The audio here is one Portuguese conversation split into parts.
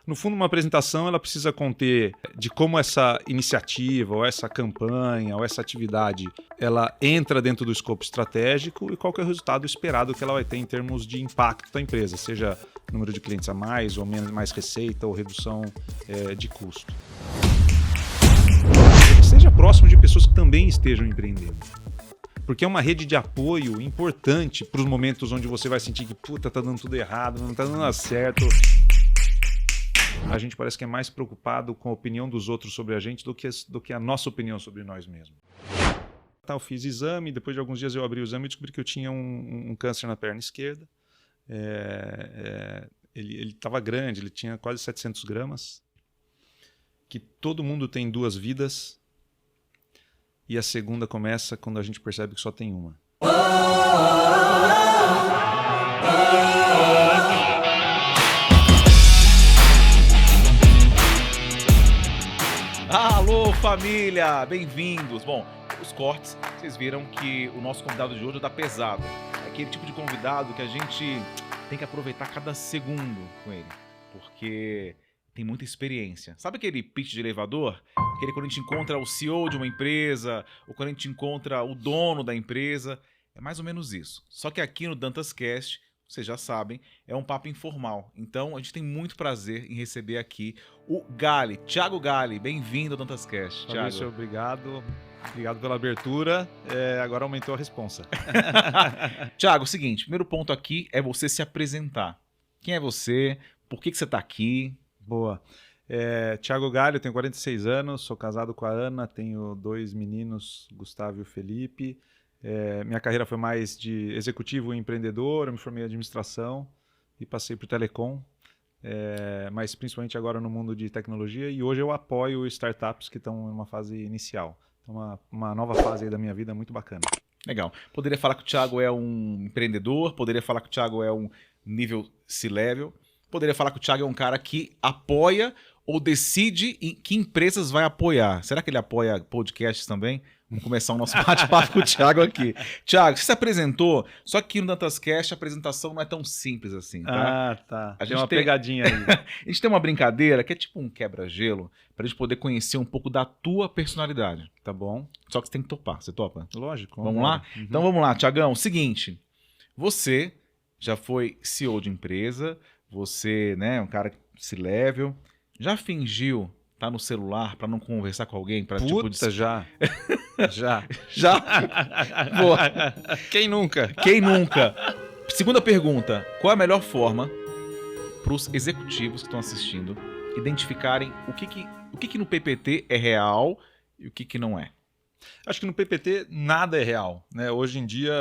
No fundo, uma apresentação ela precisa conter de como essa iniciativa, ou essa campanha, ou essa atividade, ela entra dentro do escopo estratégico e qual que é o resultado esperado que ela vai ter em termos de impacto da empresa, seja número de clientes a mais, ou menos, mais receita, ou redução de custo. Seja próximo de pessoas que também estejam empreendendo. Porque é uma rede de apoio importante para os momentos onde você vai sentir que puta, tá dando tudo errado, não tá dando nada certo. A gente parece que é mais preocupado com a opinião dos outros sobre a gente do que a nossa opinião sobre nós mesmos. Eu fiz exame, depois de alguns dias eu abri o exame e descobri que eu tinha um câncer na perna esquerda. Ele estava grande, ele tinha quase 700 gramas. Que todo mundo tem 2 vidas. E a segunda começa quando a gente percebe que só tem uma. Alô, família! Bem-vindos! Bom, os cortes, vocês viram que o nosso convidado de hoje tá pesado. É aquele tipo de convidado que a gente tem que aproveitar cada segundo com ele. Porque tem muita experiência. Sabe aquele pitch de elevador? Aquele quando a gente encontra o CEO de uma empresa, ou quando a gente encontra o dono da empresa. É mais ou menos isso. Só que aqui no DantasCast, vocês já sabem, é um papo informal. Então, a gente tem muito prazer em receber aqui o Galli, Thiago Galli. Bem-vindo ao DantasCast, Thiago. Fabrício, obrigado. Obrigado pela abertura. Agora aumentou a responsa. Thiago, o seguinte, primeiro ponto aqui é você se apresentar. Quem é você? Por que você está aqui? Boa. Thiago Galli, eu tenho 46 anos, sou casado com a Ana, tenho 2 meninos, Gustavo e o Felipe. Minha carreira foi mais de executivo e empreendedor, eu me formei em administração e passei por telecom, mas principalmente agora no mundo de tecnologia, e hoje eu apoio startups que estão em uma fase inicial. Então, uma nova fase aí da minha vida muito bacana. Legal. Poderia falar que o Thiago é um empreendedor, poderia falar que o Thiago é um nível C-level, poderia falar que o Thiago é um cara que apoia ou decide em que empresas vai apoiar. Será que ele apoia podcasts também? Vamos começar o nosso bate-papo com o Thiago aqui. Thiago, você se apresentou, só que no DantasCast a apresentação não é tão simples assim, tá? Ah, tá. A Tem gente uma pegadinha aí. A gente tem uma brincadeira que é tipo um quebra-gelo, pra gente poder conhecer um pouco da tua personalidade. Tá bom? Só que você tem que topar. Você topa? Lógico. Vamos lá? Uhum. Então vamos lá, Thiagão. Seguinte, você já foi CEO de empresa, você, né, um cara C-level, já fingiu estar no celular pra não conversar com alguém? Pra, Puta, tipo, já. Já. Já? Boa. Quem nunca? Quem nunca? Segunda pergunta. Qual é a melhor forma para os executivos que estão assistindo identificarem o que no PPT é real e o que não é? Acho que no PPT nada é real, né? Hoje em dia,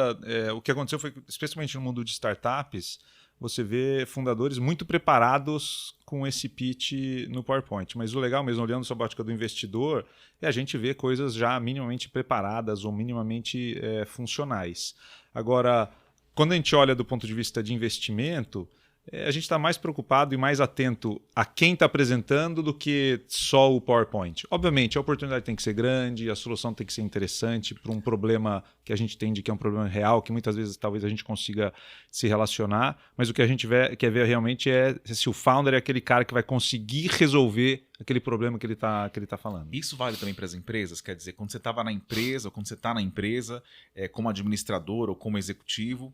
o que aconteceu foi que, especialmente no mundo de startups, você vê fundadores muito preparados com esse pitch no PowerPoint. Mas o legal mesmo, olhando sob a ótica do investidor, é a gente ver coisas já minimamente preparadas ou minimamente funcionais. Agora, quando a gente olha do ponto de vista de investimento, a gente está mais preocupado e mais atento a quem está apresentando do que só o PowerPoint. Obviamente, a oportunidade tem que ser grande, a solução tem que ser interessante para um problema que a gente entende que é um problema real, que muitas vezes talvez a gente consiga se relacionar, mas o que a gente quer ver realmente é se o founder é aquele cara que vai conseguir resolver aquele problema que ele tá falando. Isso vale também para as empresas? Quer dizer, quando você estava na empresa ou quando você está na empresa, como administrador ou como executivo,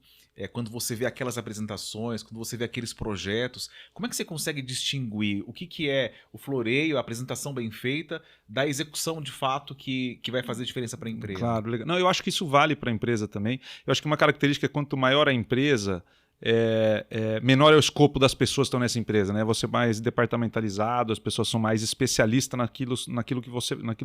quando você vê aquelas apresentações, quando você vê aqueles projetos, como é que você consegue distinguir o que é o floreio, a apresentação bem feita, da execução de fato que vai fazer diferença para a empresa? Claro, legal. Não, eu acho que isso vale para a empresa também. Eu acho que uma característica é quanto maior a empresa, menor é o escopo das pessoas que estão nessa empresa, né? Você é mais departamentalizado, as pessoas são mais especialistas naquilo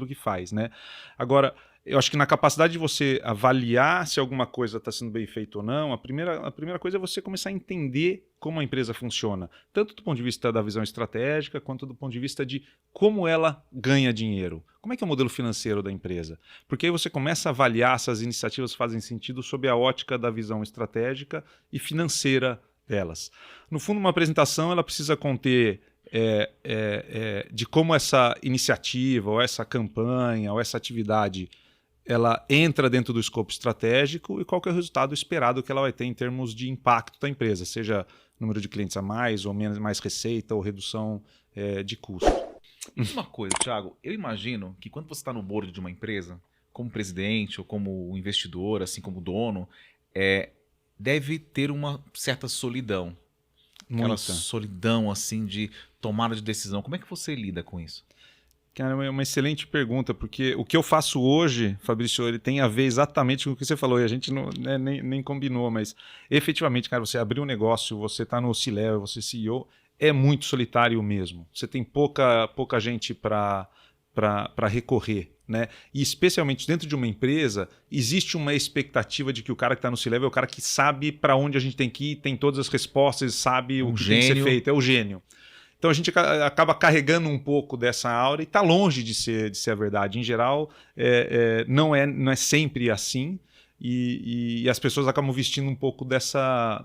que faz, né? Agora, eu acho que na capacidade de você avaliar se alguma coisa está sendo bem feita ou não, a primeira coisa é você começar a entender como a empresa funciona, tanto do ponto de vista da visão estratégica, quanto do ponto de vista de como ela ganha dinheiro. Como é que é o modelo financeiro da empresa? Porque aí você começa a avaliar se as iniciativas fazem sentido sob a ótica da visão estratégica e financeira delas. No fundo, uma apresentação ela precisa conter de como essa iniciativa, ou essa campanha, ou essa atividade ela entra dentro do escopo estratégico e qual que é o resultado esperado que ela vai ter em termos de impacto da empresa, seja número de clientes a mais, ou menos, mais receita, ou redução de custo. Diz uma coisa, Thiago, eu imagino que quando você está no board de uma empresa, como presidente ou como investidor, assim como dono, deve ter uma certa solidão. Aquela Muita. solidão assim de tomada de decisão. Como é que você lida com isso? Cara, é uma excelente pergunta, porque o que eu faço hoje, Fabrício, ele tem a ver exatamente com o que você falou, e a gente não, né, nem combinou, mas efetivamente, cara, você abrir um negócio, você está no C-Level, você é CEO, é muito solitário mesmo. Você tem pouca gente para recorrer, né? E especialmente dentro de uma empresa, existe uma expectativa de que o cara que está no C-Level é o cara que sabe para onde a gente tem que ir, tem todas as respostas, sabe o que tem que ser feito, é o gênio. Então a gente acaba carregando um pouco dessa aura e está longe de ser a verdade. Em geral, não é sempre assim e as pessoas acabam vestindo um pouco dessa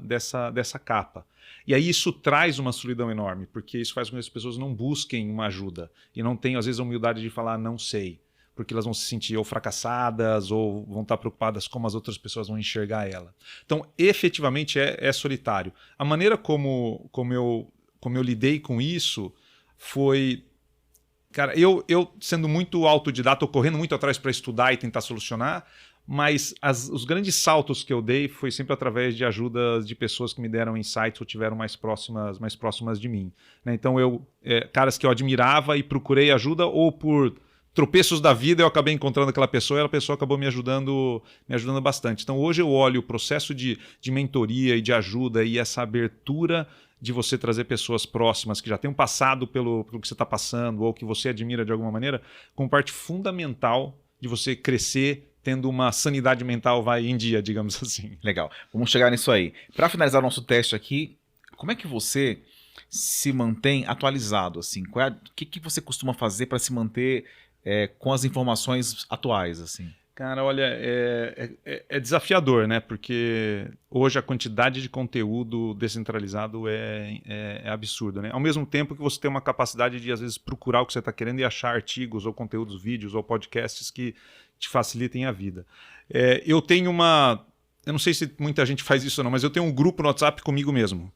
capa. E aí isso traz uma solidão enorme, porque isso faz com que as pessoas não busquem uma ajuda e não tenham, às vezes, a humildade de falar não sei, porque elas vão se sentir ou fracassadas ou vão estar preocupadas como as outras pessoas vão enxergar ela. Então, efetivamente, é solitário. A maneira como eu lidei com isso foi... Cara, eu sendo muito autodidata, correndo muito atrás para estudar e tentar solucionar, mas os grandes saltos que eu dei foi sempre através de ajudas de pessoas que me deram insights ou tiveram mais próximas de mim, né? Então, caras que eu admirava e procurei ajuda, ou por tropeços da vida eu acabei encontrando aquela pessoa e a pessoa acabou me ajudando bastante. Então, hoje eu olho o processo de mentoria e de ajuda e essa abertura de você trazer pessoas próximas que já tenham passado pelo que você está passando ou que você admira de alguma maneira, como parte fundamental de você crescer tendo uma sanidade mental em dia, digamos assim. Legal, vamos chegar nisso aí. Para finalizar o nosso teste aqui, como é que você se mantém atualizado? Assim? O que você costuma fazer para se manter com as informações atuais? Assim? Cara, olha, é desafiador, né? Porque hoje a quantidade de conteúdo descentralizado é absurda, né? Ao mesmo tempo que você tem uma capacidade de, às vezes, procurar o que você está querendo e achar artigos ou conteúdos, vídeos ou podcasts que te facilitem a vida. Eu tenho eu não sei se muita gente faz isso ou não, mas eu tenho um grupo no WhatsApp comigo mesmo,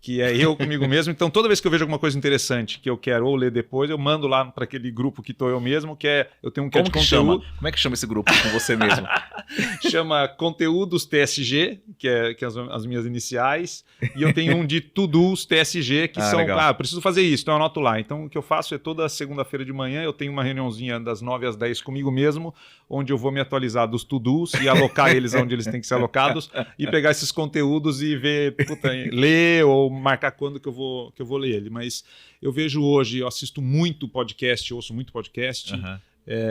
que é eu comigo mesmo. Então, toda vez que eu vejo alguma coisa interessante que eu quero ou ler depois, eu mando lá para aquele grupo que estou eu mesmo, eu tenho um que é de conteúdo. Como é que chama esse grupo com você mesmo? Chama Conteúdos TSG, que é as minhas iniciais, e eu tenho um de To-Dos TSG, que são, legal. Preciso fazer isso, então eu anoto lá. Então, o que eu faço é toda segunda-feira de manhã, eu tenho uma reuniãozinha das 9 às 10 comigo mesmo, onde eu vou me atualizar dos To-Dos e alocar eles onde eles têm que ser alocados, e pegar esses conteúdos e ver, ler ou marcar quando que eu vou ler ele. Mas eu vejo hoje, eu assisto muito podcast, ouço muito podcast. Uhum.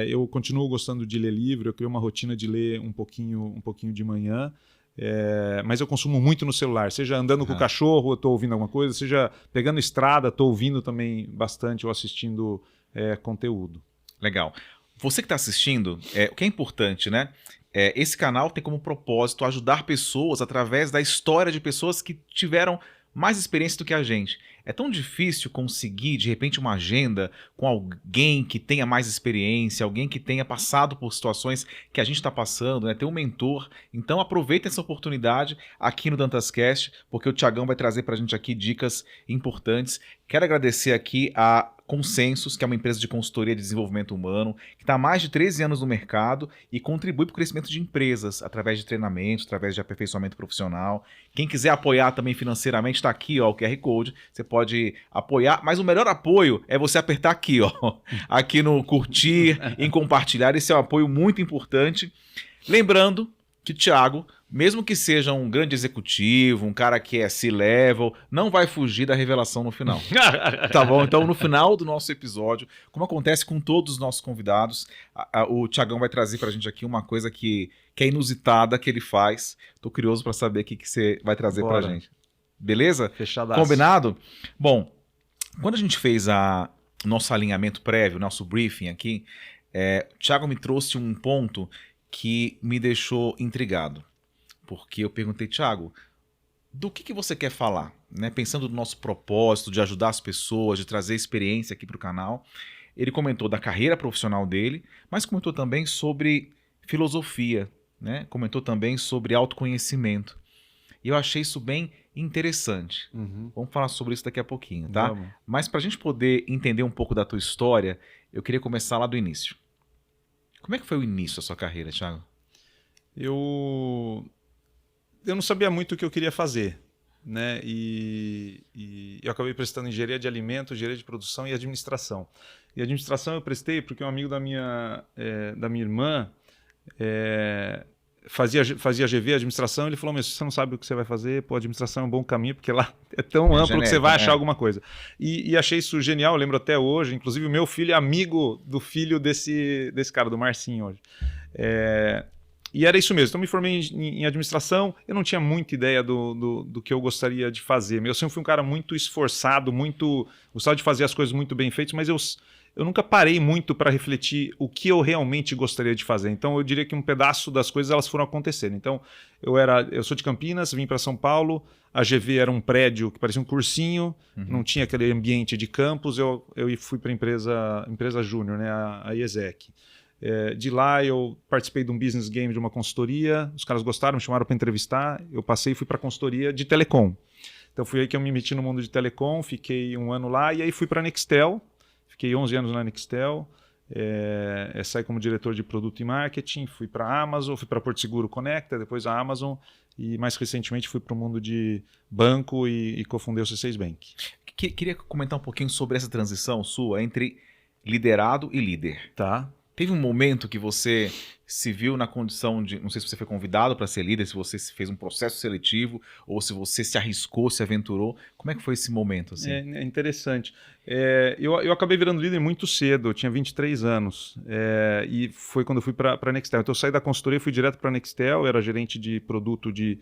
Eu continuo gostando de ler livro, eu criei uma rotina de ler um pouquinho de manhã, mas eu consumo muito no celular, seja andando com o cachorro, eu estou ouvindo alguma coisa, seja pegando estrada, estou ouvindo também bastante ou assistindo conteúdo. Legal. Você que está assistindo, o que é importante, né? Esse canal tem como propósito ajudar pessoas através da história de pessoas que tiveram mais experiência do que a gente. É tão difícil conseguir, de repente, uma agenda com alguém que tenha mais experiência, alguém que tenha passado por situações que a gente está passando, né? Ter um mentor. Então, aproveita essa oportunidade aqui no DantasCast, porque o Thiagão vai trazer para a gente aqui dicas importantes. Quero agradecer aqui a Consensus, que é uma empresa de consultoria de desenvolvimento humano, que está há mais de 13 anos no mercado e contribui para o crescimento de empresas através de treinamentos, através de aperfeiçoamento profissional. Quem quiser apoiar também financeiramente, está aqui, ó, o QR Code. Você pode apoiar, mas o melhor apoio é você apertar aqui, ó, aqui no curtir, em compartilhar. Esse é um apoio muito importante. Lembrando que o Thiago, mesmo que seja um grande executivo, um cara que é C-level, não vai fugir da revelação no final. Tá bom? Então, no final do nosso episódio, como acontece com todos os nossos convidados, o Thiagão vai trazer pra gente aqui uma coisa que é inusitada que ele faz. Tô curioso pra saber o que você vai trazer pra gente. Beleza? Fechadaço. Combinado? Bom, quando a gente fez nosso alinhamento prévio, nosso briefing aqui, o Thiago me trouxe um ponto que me deixou intrigado. Porque eu perguntei, Thiago, do que você quer falar? Né? Pensando no nosso propósito de ajudar as pessoas, de trazer experiência aqui para o canal. Ele comentou da carreira profissional dele, mas comentou também sobre filosofia, né? Comentou também sobre autoconhecimento. E eu achei isso bem interessante. Uhum. Vamos falar sobre isso daqui a pouquinho, tá? Vamos. Mas para a gente poder entender um pouco da tua história, eu queria começar lá do início. Como é que foi o início da sua carreira, Thiago? Eu não sabia muito o que eu queria fazer, né? E eu acabei prestando engenharia de alimentos, engenharia de produção e administração. E administração eu prestei porque um amigo da minha irmã fazia GV, administração, ele falou, mas você não sabe o que você vai fazer, pô, administração é um bom caminho, porque lá é tão amplo genérico, que você vai achar é. alguma coisa. E achei isso genial, eu lembro até hoje, inclusive o meu filho é amigo do filho desse cara, do Marcinho hoje. E era isso mesmo, então me formei em administração, eu não tinha muita ideia do que eu gostaria de fazer. Eu sempre fui um cara muito esforçado, gostava de fazer as coisas muito bem feitas, mas eu nunca parei muito para refletir o que eu realmente gostaria de fazer. Então eu diria que um pedaço das coisas elas foram acontecendo. Então eu sou de Campinas, vim para São Paulo, a GV era um prédio que parecia um cursinho, não tinha aquele ambiente de campus, eu fui para a empresa júnior, né, a IESEC. De lá eu participei de um business game de uma consultoria, os caras gostaram, me chamaram para entrevistar, eu passei e fui para a consultoria de telecom. Então foi aí que eu me meti no mundo de telecom, fiquei um ano lá e aí fui para a Nextel, fiquei 11 anos na Nextel, saí como diretor de produto e marketing, fui para a Amazon, fui para Porto Seguro Conecta, depois a Amazon e mais recentemente fui para o mundo de banco e cofundei o C6 Bank. Queria comentar um pouquinho sobre essa transição sua entre liderado e líder. Tá. Teve um momento que você se viu na condição de, não sei se você foi convidado para ser líder, se você fez um processo seletivo ou se você se arriscou, se aventurou. Como é que foi esse momento? Assim? É interessante. Eu acabei virando líder muito cedo, eu tinha 23 anos. E foi quando eu fui para a Nextel. Então eu saí da consultoria e fui direto para a Nextel, eu era gerente de produto de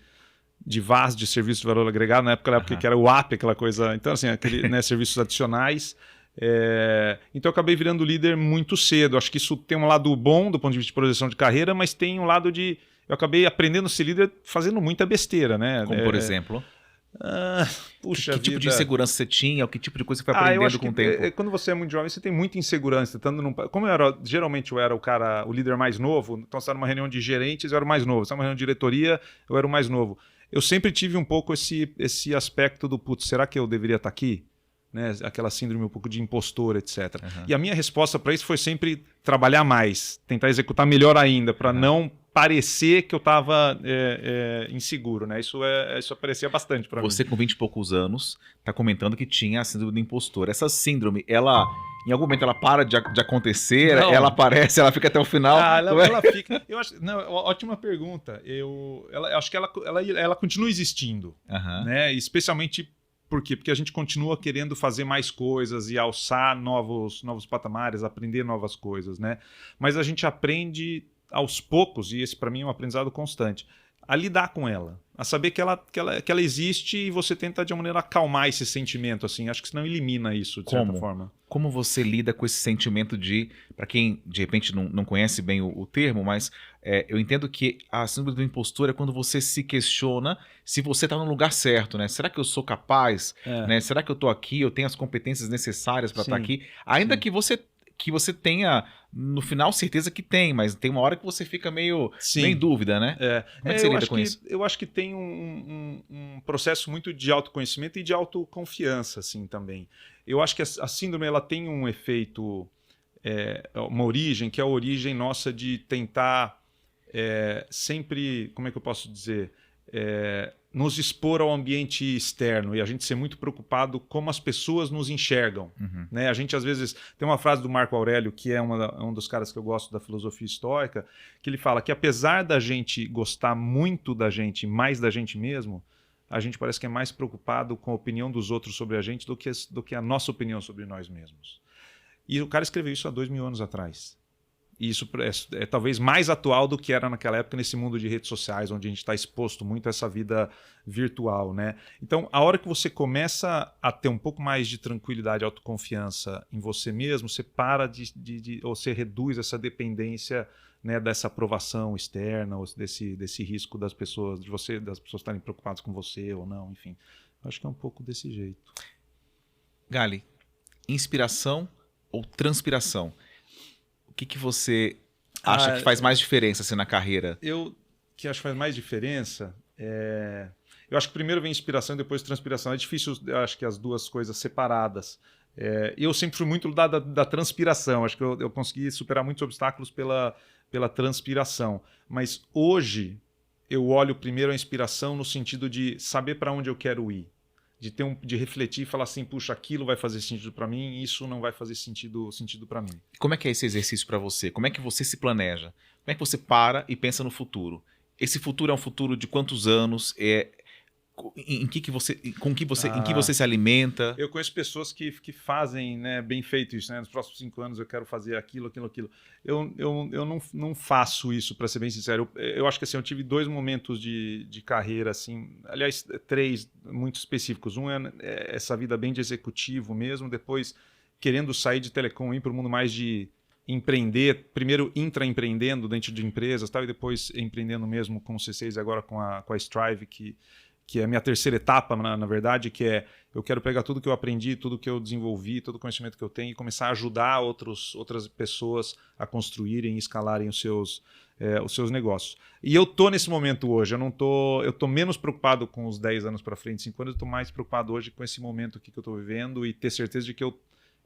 VAS, de serviço de valor agregado, na época que era o app, aquela coisa. Então, assim, serviços adicionais. Então eu acabei virando líder muito cedo. Acho que isso tem um lado bom do ponto de vista de projeção de carreira, mas tem um lado de... Eu acabei aprendendo a ser líder fazendo muita besteira, né? Como por exemplo? Puxa que tipo de insegurança você tinha? Que tipo de coisa você foi eu aprendendo acho com o que tempo? quando você é muito jovem, você tem muita insegurança. Como geralmente eu era o líder mais novo, então você era numa reunião de gerentes, eu era o mais novo. Você era numa reunião de diretoria, eu era o mais novo. Eu sempre tive um pouco esse aspecto do, putz, será que eu deveria estar aqui? Né, aquela síndrome um pouco de impostor, etc. E a minha resposta para isso foi sempre trabalhar mais, tentar executar melhor ainda, para não parecer que eu estava inseguro. Né? Isso aparecia bastante para mim. Você com 20 e poucos anos está comentando que tinha a síndrome do impostor. Essa síndrome, ela em algum momento ela para de acontecer, ela aparece, ela fica até o final? Ela fica... Eu acho, não, ótima pergunta. Acho que ela continua existindo, né? Especialmente por quê? Porque a gente continua querendo fazer mais coisas e alçar novos patamares, aprender novas coisas, né? Mas a gente aprende aos poucos, e esse para mim é um aprendizado constante, a lidar com ela, a saber que ela existe e você tenta de uma maneira acalmar esse sentimento, assim. Acho que senão elimina isso, de certa forma. Como você lida com esse sentimento de, para quem de repente não conhece bem o termo, mas eu entendo que a síndrome do impostor é quando você se questiona se você está no lugar certo, né? Será que eu sou capaz? Né? Será que eu estou aqui? Eu tenho as competências necessárias para estar aqui? Ainda que você tenha, no final, certeza que tem, mas tem uma hora que você fica meio em dúvida, né? Como é que você lida com isso? Eu acho que tem um processo muito de autoconhecimento e de autoconfiança, assim, também. Eu acho que a síndrome ela tem um efeito, uma origem, que é a origem nossa de tentar sempre, como é que eu posso dizer, nos expor ao ambiente externo e a gente ser muito preocupado como as pessoas nos enxergam. Né? A gente, às vezes, tem uma frase do Marco Aurélio, que é um dos caras que eu gosto da filosofia estoica, que ele fala que apesar da gente gostar muito da gente, mais da gente mesmo, a gente parece que é mais preocupado com a opinião dos outros sobre a gente do que a nossa opinião sobre nós mesmos. E o cara escreveu isso há 2000 anos atrás. E isso é talvez mais atual do que era naquela época nesse mundo de redes sociais, onde a gente está exposto muito a essa vida virtual, né? Então, a hora que você começa a ter um pouco mais de tranquilidade e autoconfiança em você mesmo, você para ou você reduz essa dependência, né, dessa aprovação externa, ou desse risco das pessoas estarem preocupadas com você ou não, enfim. Eu acho que é um pouco desse jeito. Gali, inspiração ou transpiração? O que você acha que faz mais diferença assim, na carreira? Que acho que faz mais diferença Eu acho que primeiro vem inspiração e depois transpiração. É difícil, eu acho que as duas coisas separadas. Eu sempre fui muito da transpiração. Acho que eu consegui superar muitos obstáculos pela transpiração. Mas hoje eu olho primeiro a inspiração no sentido de saber para onde eu quero ir. De refletir e falar assim, puxa, aquilo vai fazer sentido para mim, isso não vai fazer sentido para mim. Como é que é esse exercício para você? Como é que você se planeja? Como é que você para e pensa no futuro? Esse futuro é um futuro de quantos anos? Em que você se alimenta? Eu conheço pessoas que fazem, né, bem feito isso, né? Nos próximos 5 anos eu quero fazer aquilo. Eu não faço isso, para ser bem sincero. Eu acho que assim, eu tive 2 momentos de carreira, assim, aliás, 3 muito específicos. Um é essa vida bem de executivo mesmo, depois querendo sair de telecom e ir para o mundo mais de empreender, primeiro intraempreendendo dentro de empresas, tal, e depois empreendendo mesmo com o C6 e agora com a Strive, que é a minha terceira etapa, na verdade, que é eu quero pegar tudo que eu aprendi, tudo que eu desenvolvi, todo o conhecimento que eu tenho e começar a ajudar outras pessoas a construírem e escalarem os seus negócios. E eu tô nesse momento hoje, eu tô menos preocupado com os 10 anos para frente, 5 anos, eu tô mais preocupado hoje com esse momento aqui que eu tô vivendo e ter certeza de que eu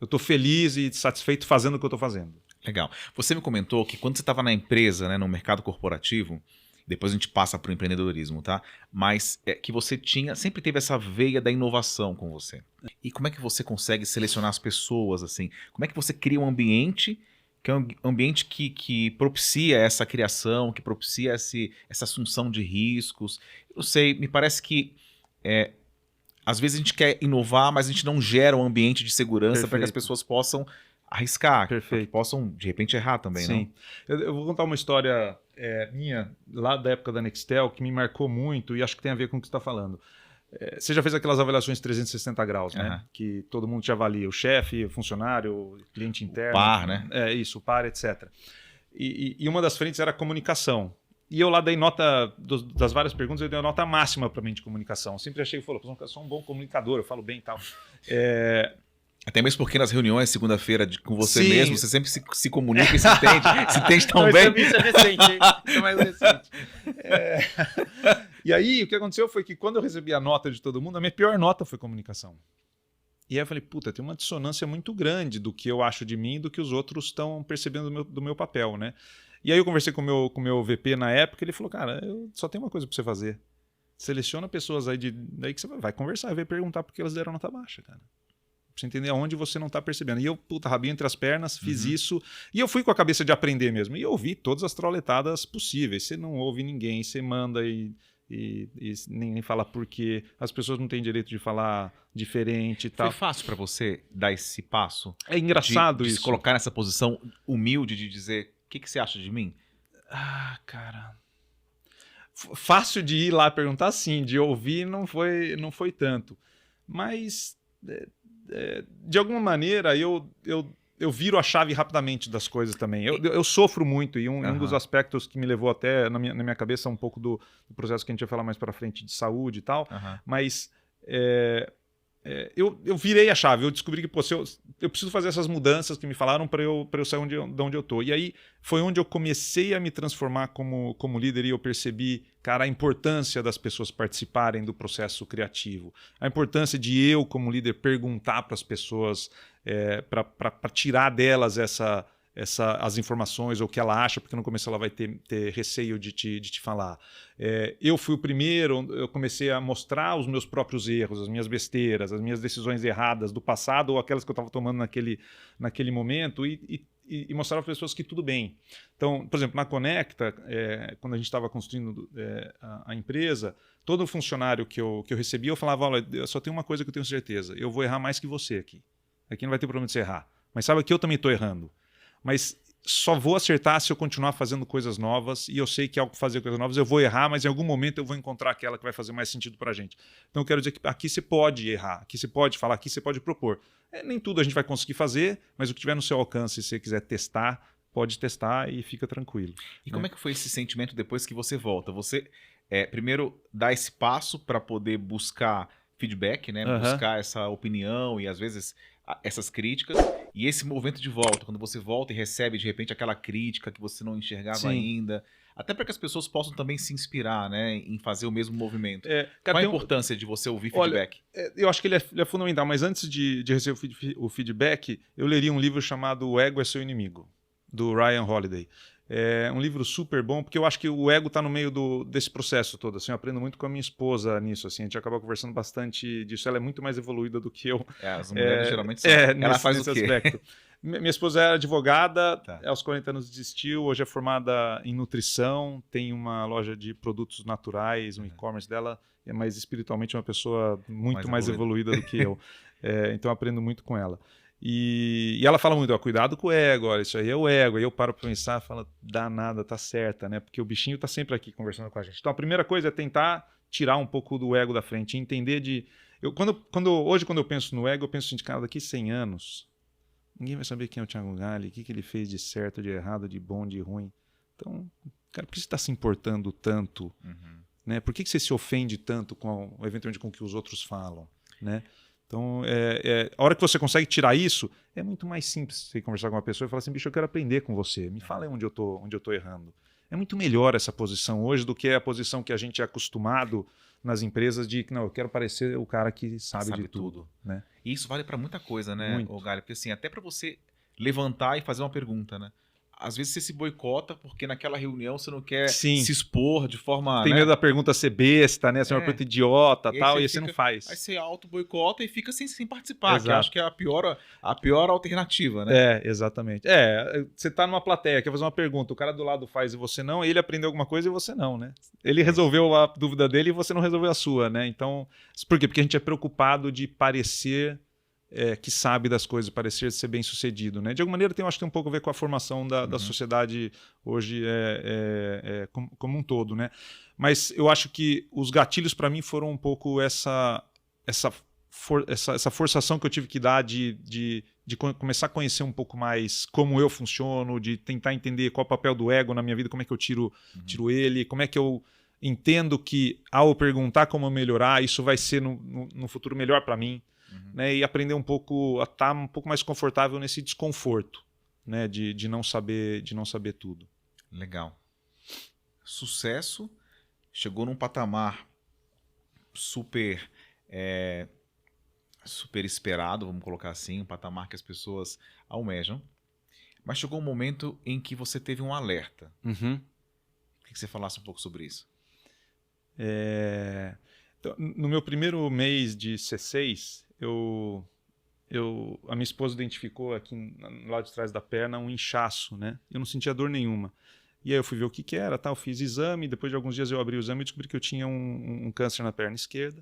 tô feliz e satisfeito fazendo o que eu tô fazendo. Legal. Você me comentou que quando você estava na empresa, né, no mercado corporativo, depois a gente passa para o empreendedorismo, tá? Mas que você sempre teve essa veia da inovação com você. E como é que você consegue selecionar as pessoas, assim? Como é que você cria um ambiente que é um ambiente que propicia essa criação, que propicia essa assunção de riscos? Eu sei, me parece que às vezes a gente quer inovar, mas a gente não gera um ambiente de segurança para que as pessoas possam arriscar, que possam, de repente, errar também, Sim. não? Eu vou contar uma história minha, lá da época da Nextel, que me marcou muito e acho que tem a ver com o que você está falando. Você já fez aquelas avaliações 360 graus, né? Que todo mundo te avalia, o chefe, o funcionário, o cliente interno. O par, né? Isso, o par, etc. E uma das frentes era a comunicação. E eu lá dei nota, das várias perguntas, eu dei a nota máxima para mim de comunicação. Eu sempre achei que eu sou um bom comunicador, eu falo bem e tal. Até mesmo porque nas reuniões, segunda-feira, com você Sim. mesmo, você sempre se comunica e se entende tão bem. Isso é recente, hein? Isso é mais recente. E aí, o que aconteceu foi que quando eu recebi a nota de todo mundo, a minha pior nota foi comunicação. E aí eu falei, puta, tem uma dissonância muito grande do que eu acho de mim e do que os outros estão percebendo do meu papel, né? E aí eu conversei com o meu VP na época, ele falou, cara, eu só tenho uma coisa pra você fazer. Seleciona pessoas aí daí que você vai conversar, vai perguntar por que elas deram nota baixa, cara. Pra você entender aonde você não tá percebendo. E eu, puta, rabinho entre as pernas, fiz isso. E eu fui com a cabeça de aprender mesmo. E eu ouvi todas as troletadas possíveis. Você não ouve ninguém, você manda e nem fala por quê. As pessoas não têm direito de falar diferente e tal. Foi fácil pra você dar esse passo? É engraçado de isso. se colocar nessa posição humilde de dizer, o que você acha de mim? Ah, cara... Fácil de ir lá perguntar, sim. De ouvir não foi tanto. Mas... de alguma maneira eu viro a chave rapidamente das coisas também. Eu sofro muito e um dos aspectos que me levou até na minha cabeça um pouco do processo que a gente vai falar mais para frente de saúde e tal, mas eu virei a chave, eu descobri que eu preciso fazer essas mudanças que me falaram para eu sair de onde eu estou. E aí foi onde eu comecei a me transformar como líder e eu percebi, cara, a importância das pessoas participarem do processo criativo. A importância de eu, como líder, perguntar para as pessoas, para tirar delas as informações ou o que ela acha, porque no começo ela vai ter receio de te falar. Eu fui o primeiro, eu comecei a mostrar os meus próprios erros, as minhas besteiras, as minhas decisões erradas do passado ou aquelas que eu estava tomando naquele momento e mostrar para as pessoas que tudo bem. Então, por exemplo, na Conecta, quando a gente estava construindo a empresa, todo funcionário que eu recebia, eu falava, olha, eu só tenho uma coisa que eu tenho certeza, eu vou errar mais que você aqui. Aqui não vai ter problema de você errar. Mas sabe que eu também estou errando. Mas só vou acertar se eu continuar fazendo coisas novas e eu sei que ao fazer coisas novas eu vou errar, mas em algum momento eu vou encontrar aquela que vai fazer mais sentido para a gente. Então eu quero dizer que aqui você pode errar, aqui você pode falar, aqui você pode propor. Nem tudo a gente vai conseguir fazer, mas o que tiver no seu alcance, se você quiser testar, pode testar e fica tranquilo. E como é que foi esse sentimento depois que você volta? Você primeiro dá esse passo para poder buscar feedback, né? Buscar essa opinião e às vezes essas críticas e esse movimento de volta, quando você volta e recebe de repente aquela crítica que você não enxergava Sim. ainda, até para que as pessoas possam também se inspirar, né, em fazer o mesmo movimento. Cara, Qual a tem importância de você ouvir Olha, feedback? eu acho que ele é fundamental, mas antes de receber o feedback, eu leria um livro chamado O Ego é Seu Inimigo, do Ryan Holiday. É um livro super bom, porque eu acho que o ego está no meio desse processo todo. Assim, eu aprendo muito com a minha esposa nisso. Assim, a gente acaba conversando bastante disso. Ela é muito mais evoluída do que eu. As mulheres geralmente são. Ela faz nesse o quê? aspecto. Minha esposa era advogada, Tá. aos 40 anos desistiu, hoje é formada em nutrição, tem uma loja de produtos naturais, um e-commerce dela, mas espiritualmente é uma pessoa muito mais evoluída do que eu. Então eu aprendo muito com ela. E ela fala muito, ó, cuidado com o ego, olha, isso aí é o ego. Aí eu paro para pensar e falo, dá nada, tá certa, né? Porque o bichinho tá sempre aqui conversando com a gente. Então a primeira coisa é tentar tirar um pouco do ego da frente, entender de... Hoje, quando eu penso no ego, eu penso assim, cara, daqui 100 anos, ninguém vai saber quem é o Thiago Galli, o que ele fez de certo, de errado, de bom, de ruim. Então, cara, por que você está se importando tanto? Né? Por que você se ofende tanto eventualmente com o que os outros falam? Né? Então, a hora que você consegue tirar isso, é muito mais simples você conversar com uma pessoa e falar assim, bicho, eu quero aprender com você, me fala aí onde eu tô errando. É muito melhor essa posição hoje do que a posição que a gente é acostumado nas empresas de que, não, eu quero parecer o cara que sabe de tudo. Né? E isso vale para muita coisa, né, Muito. Galho? Porque assim, até para você levantar e fazer uma pergunta, né? Às vezes você se boicota porque naquela reunião você não quer Sim. se expor de forma... Tem medo da pergunta ser besta, né? Ser uma pergunta idiota e tal, e aí você não faz. Aí você auto-boicota e fica sem participar, Exato. que eu acho que é a pior alternativa, né? Exatamente. Você tá numa plateia, quer fazer uma pergunta, o cara do lado faz e você não, ele aprendeu alguma coisa e você não, né? Ele resolveu a dúvida dele e você não resolveu a sua, né? Então, por quê? Porque a gente é preocupado de parecer... que sabe das coisas, parecer ser bem sucedido. Né? De alguma maneira, eu acho que tem um pouco a ver com a formação da sociedade hoje como um todo. Né? Mas eu acho que os gatilhos para mim foram um pouco essa forçação que eu tive que dar de começar a conhecer um pouco mais como eu funciono, de tentar entender qual é o papel do ego na minha vida, como é que eu tiro ele, como é que eu entendo que ao perguntar como eu melhorar, isso vai ser no futuro melhor para mim. Né, e aprender um pouco a estar um pouco mais confortável nesse desconforto, né, de não saber tudo. Legal. Sucesso chegou num patamar super esperado, vamos colocar assim, um patamar que as pessoas almejam, mas chegou um momento em que você teve um alerta. Queria que você falasse um pouco sobre isso. Então, no meu primeiro mês de C6, a minha esposa identificou aqui no lado de trás da perna um inchaço, né? Eu não sentia dor nenhuma. E aí eu fui ver o que era, tal, fiz exame, depois de alguns dias eu abri o exame e descobri que eu tinha um câncer na perna esquerda.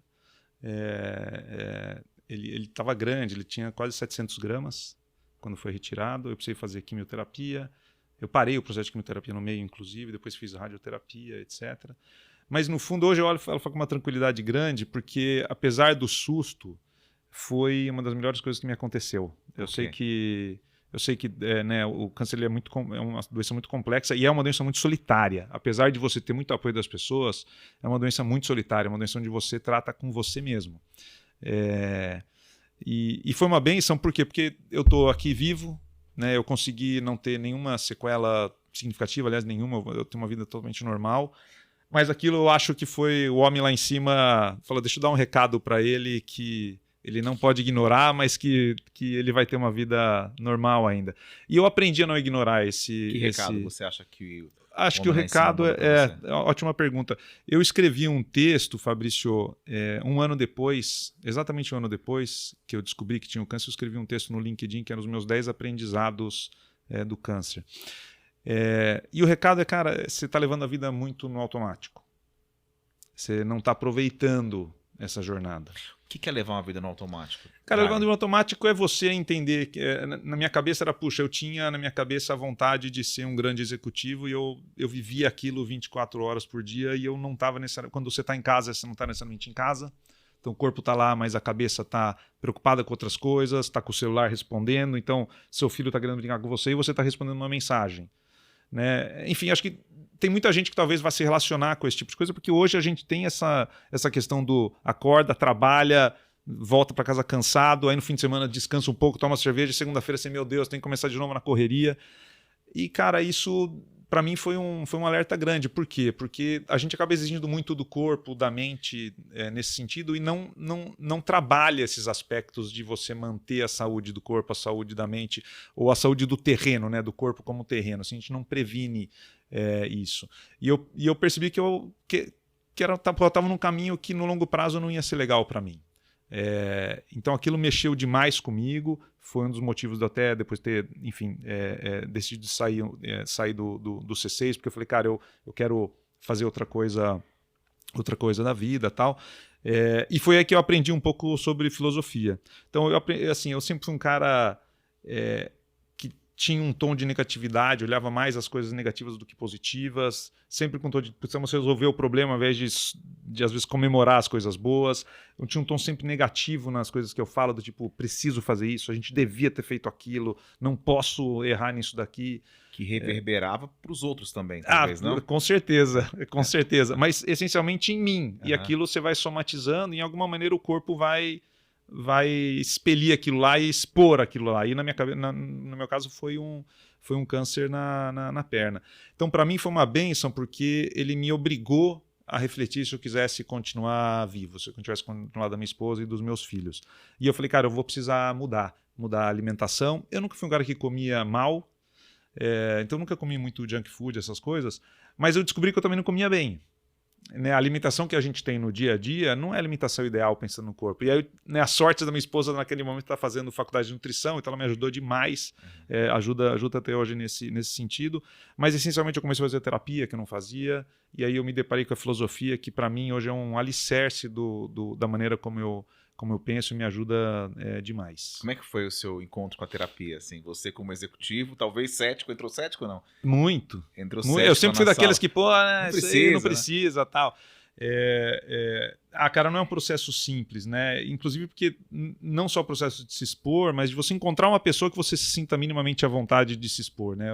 Ele estava grande, ele tinha quase 700 gramas quando foi retirado, eu precisei fazer quimioterapia, eu parei o processo de quimioterapia no meio, inclusive, depois fiz radioterapia, etc. Mas no fundo hoje eu olho ela com uma tranquilidade grande, porque apesar do susto, foi uma das melhores coisas que me aconteceu. Eu sei que né, o câncer ele é uma doença muito complexa e é uma doença muito solitária. Apesar de você ter muito apoio das pessoas, é uma doença muito solitária, uma doença onde você trata com você mesmo. E foi uma bênção, por quê? Porque eu estou aqui vivo, né, eu consegui não ter nenhuma sequela significativa, aliás, nenhuma, eu tenho uma vida totalmente normal. Mas aquilo eu acho que foi o homem lá em cima, falou, deixa eu dar um recado para ele que ele não pode ignorar, mas que ele vai ter uma vida normal ainda. E eu aprendi a não ignorar esse... Que recado você acha que... Acho que o recado ótima pergunta. Eu escrevi um texto, Fabrício, um ano depois, exatamente um ano depois que eu descobri que tinha o câncer, eu escrevi um texto no LinkedIn que eram os meus 10 aprendizados do câncer. E o recado é, cara, você está levando a vida muito no automático. Você não está aproveitando essa jornada. O que é levar uma vida no automático? Cara, levar uma vida no automático é você entender que na minha cabeça era, puxa, eu tinha na minha cabeça a vontade de ser um grande executivo e eu vivia aquilo 24 horas por dia e eu não estava necessariamente... Quando você está em casa, você não está necessariamente em casa. Então o corpo está lá, mas a cabeça está preocupada com outras coisas, está com o celular respondendo, então seu filho está querendo brincar com você e você está respondendo uma mensagem. Né? Enfim, acho que tem muita gente que talvez vá se relacionar com esse tipo de coisa, porque hoje a gente tem essa questão do acorda, trabalha, volta para casa cansado, aí no fim de semana descansa um pouco, toma cerveja, e segunda-feira assim, meu Deus, tem que começar de novo na correria. E, cara, isso para mim foi um alerta grande. Por quê? Porque a gente acaba exigindo muito do corpo, da mente nesse sentido e não trabalha esses aspectos de você manter a saúde do corpo, a saúde da mente ou a saúde do terreno, né? Do corpo como terreno. Assim, a gente não previne isso. E eu percebi que eu estava num caminho que no longo prazo não ia ser legal para mim. Então aquilo mexeu demais comigo, foi um dos motivos de eu até depois ter, enfim, decidido sair do C6, porque eu falei, cara, eu quero fazer outra coisa da vida e tal. E foi aí que eu aprendi um pouco sobre filosofia. Então eu sempre fui um cara que tinha um tom de negatividade, olhava mais as coisas negativas do que positivas, sempre com tom de precisamos resolver o problema ao invés de às vezes comemorar as coisas boas. Eu tinha um tom sempre negativo nas coisas que eu falo, do tipo, preciso fazer isso, a gente devia ter feito aquilo, não posso errar nisso daqui. Que reverberava para os outros também, talvez, não? Com certeza, com certeza. Mas essencialmente em mim. E aquilo você vai somatizando e em alguma maneira o corpo vai expelir aquilo lá e expor aquilo lá. E no meu caso foi um câncer na perna. Então, para mim foi uma bênção porque ele me obrigou a refletir se eu quisesse continuar vivo, se eu tivesse continuado da minha esposa e dos meus filhos. E eu falei, cara, eu vou precisar mudar a alimentação. Eu nunca fui um cara que comia mal, então eu nunca comi muito junk food, essas coisas, mas eu descobri que eu também não comia bem. A alimentação que a gente tem no dia a dia não é a alimentação ideal pensando no corpo. E aí, a sorte da minha esposa naquele momento está fazendo faculdade de nutrição, então ela me ajudou demais, ajuda até hoje nesse sentido. Mas essencialmente eu comecei a fazer terapia, que eu não fazia, e aí eu me deparei com a filosofia, que para mim hoje é um alicerce da maneira como eu penso e me ajuda demais. Como é que foi o seu encontro com a terapia? Assim, você como executivo, talvez cético, entrou cético ou não? Muito. Entrou muito. cético. Eu sempre fui daqueles que, não precisa, tal. Cara, não é um processo simples, né? Inclusive porque não só o processo de se expor, mas de você encontrar uma pessoa que você se sinta minimamente à vontade de se expor, né?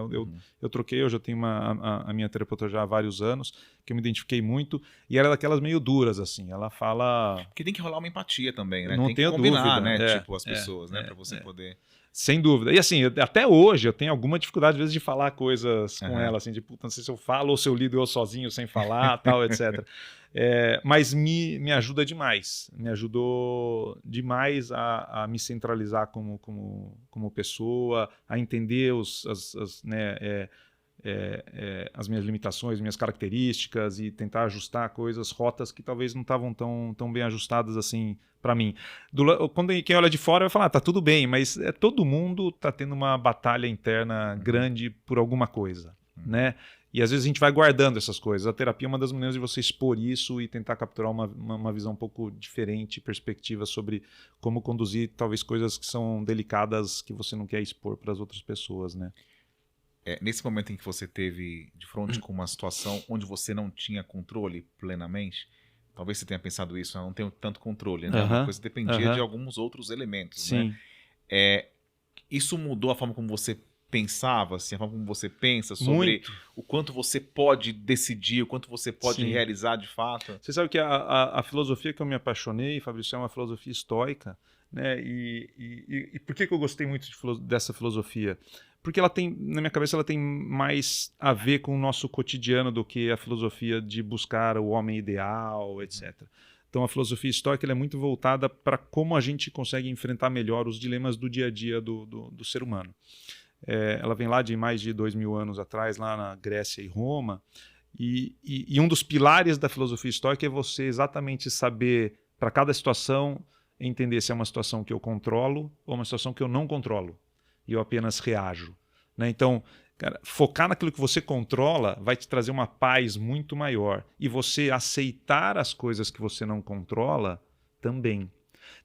Eu troquei, eu já tenho a minha terapeuta já há vários anos, que eu me identifiquei muito, e ela é daquelas meio duras, assim, ela fala... Porque tem que rolar uma empatia também, né? Não tem que tenho combinar, dúvida, né? Tipo, as pessoas, né? Pra você poder... Sem dúvida. E assim, até hoje eu tenho alguma dificuldade às vezes de falar coisas com ela, assim, de puta, não sei se eu falo ou se eu lido eu sozinho sem falar, tal, etc. Mas me ajuda demais. Me ajudou demais a me centralizar como pessoa, a entender as minhas limitações, minhas características e tentar ajustar rotas que talvez não estavam tão bem ajustadas assim para mim. Quem olha de fora vai falar, tá tudo bem, mas todo mundo tá tendo uma batalha interna grande por alguma coisa, né? E às vezes a gente vai guardando essas coisas. A terapia é uma das maneiras de você expor isso e tentar capturar uma visão um pouco diferente, perspectiva sobre como conduzir talvez coisas que são delicadas que você não quer expor para as outras pessoas, né? Nesse momento em que você teve de frente com uma situação onde você não tinha controle plenamente, talvez você tenha pensado isso, eu não tenho tanto controle, né? Uma coisa dependia de alguns outros elementos, Sim. né? Isso mudou a forma como você pensava, assim, a forma como você pensa sobre o quanto você pode decidir, o quanto você pode realizar de fato? Você sabe que a filosofia que eu me apaixonei, Fabrício, é uma filosofia estoica, né? E por que eu gostei muito dessa filosofia? Porque ela tem, na minha cabeça, ela tem mais a ver com o nosso cotidiano do que a filosofia de buscar o homem ideal, etc. Então a filosofia estoica ela é muito voltada para como a gente consegue enfrentar melhor os dilemas do dia a dia do ser humano. Ela vem lá de mais de 2000 anos atrás, lá na Grécia e Roma, e um dos pilares da filosofia estoica é você exatamente saber, para cada situação, entender se é uma situação que eu controlo ou uma situação que eu não controlo. E eu apenas reajo, né? Então, cara, focar naquilo que você controla vai te trazer uma paz muito maior. E você aceitar as coisas que você não controla também.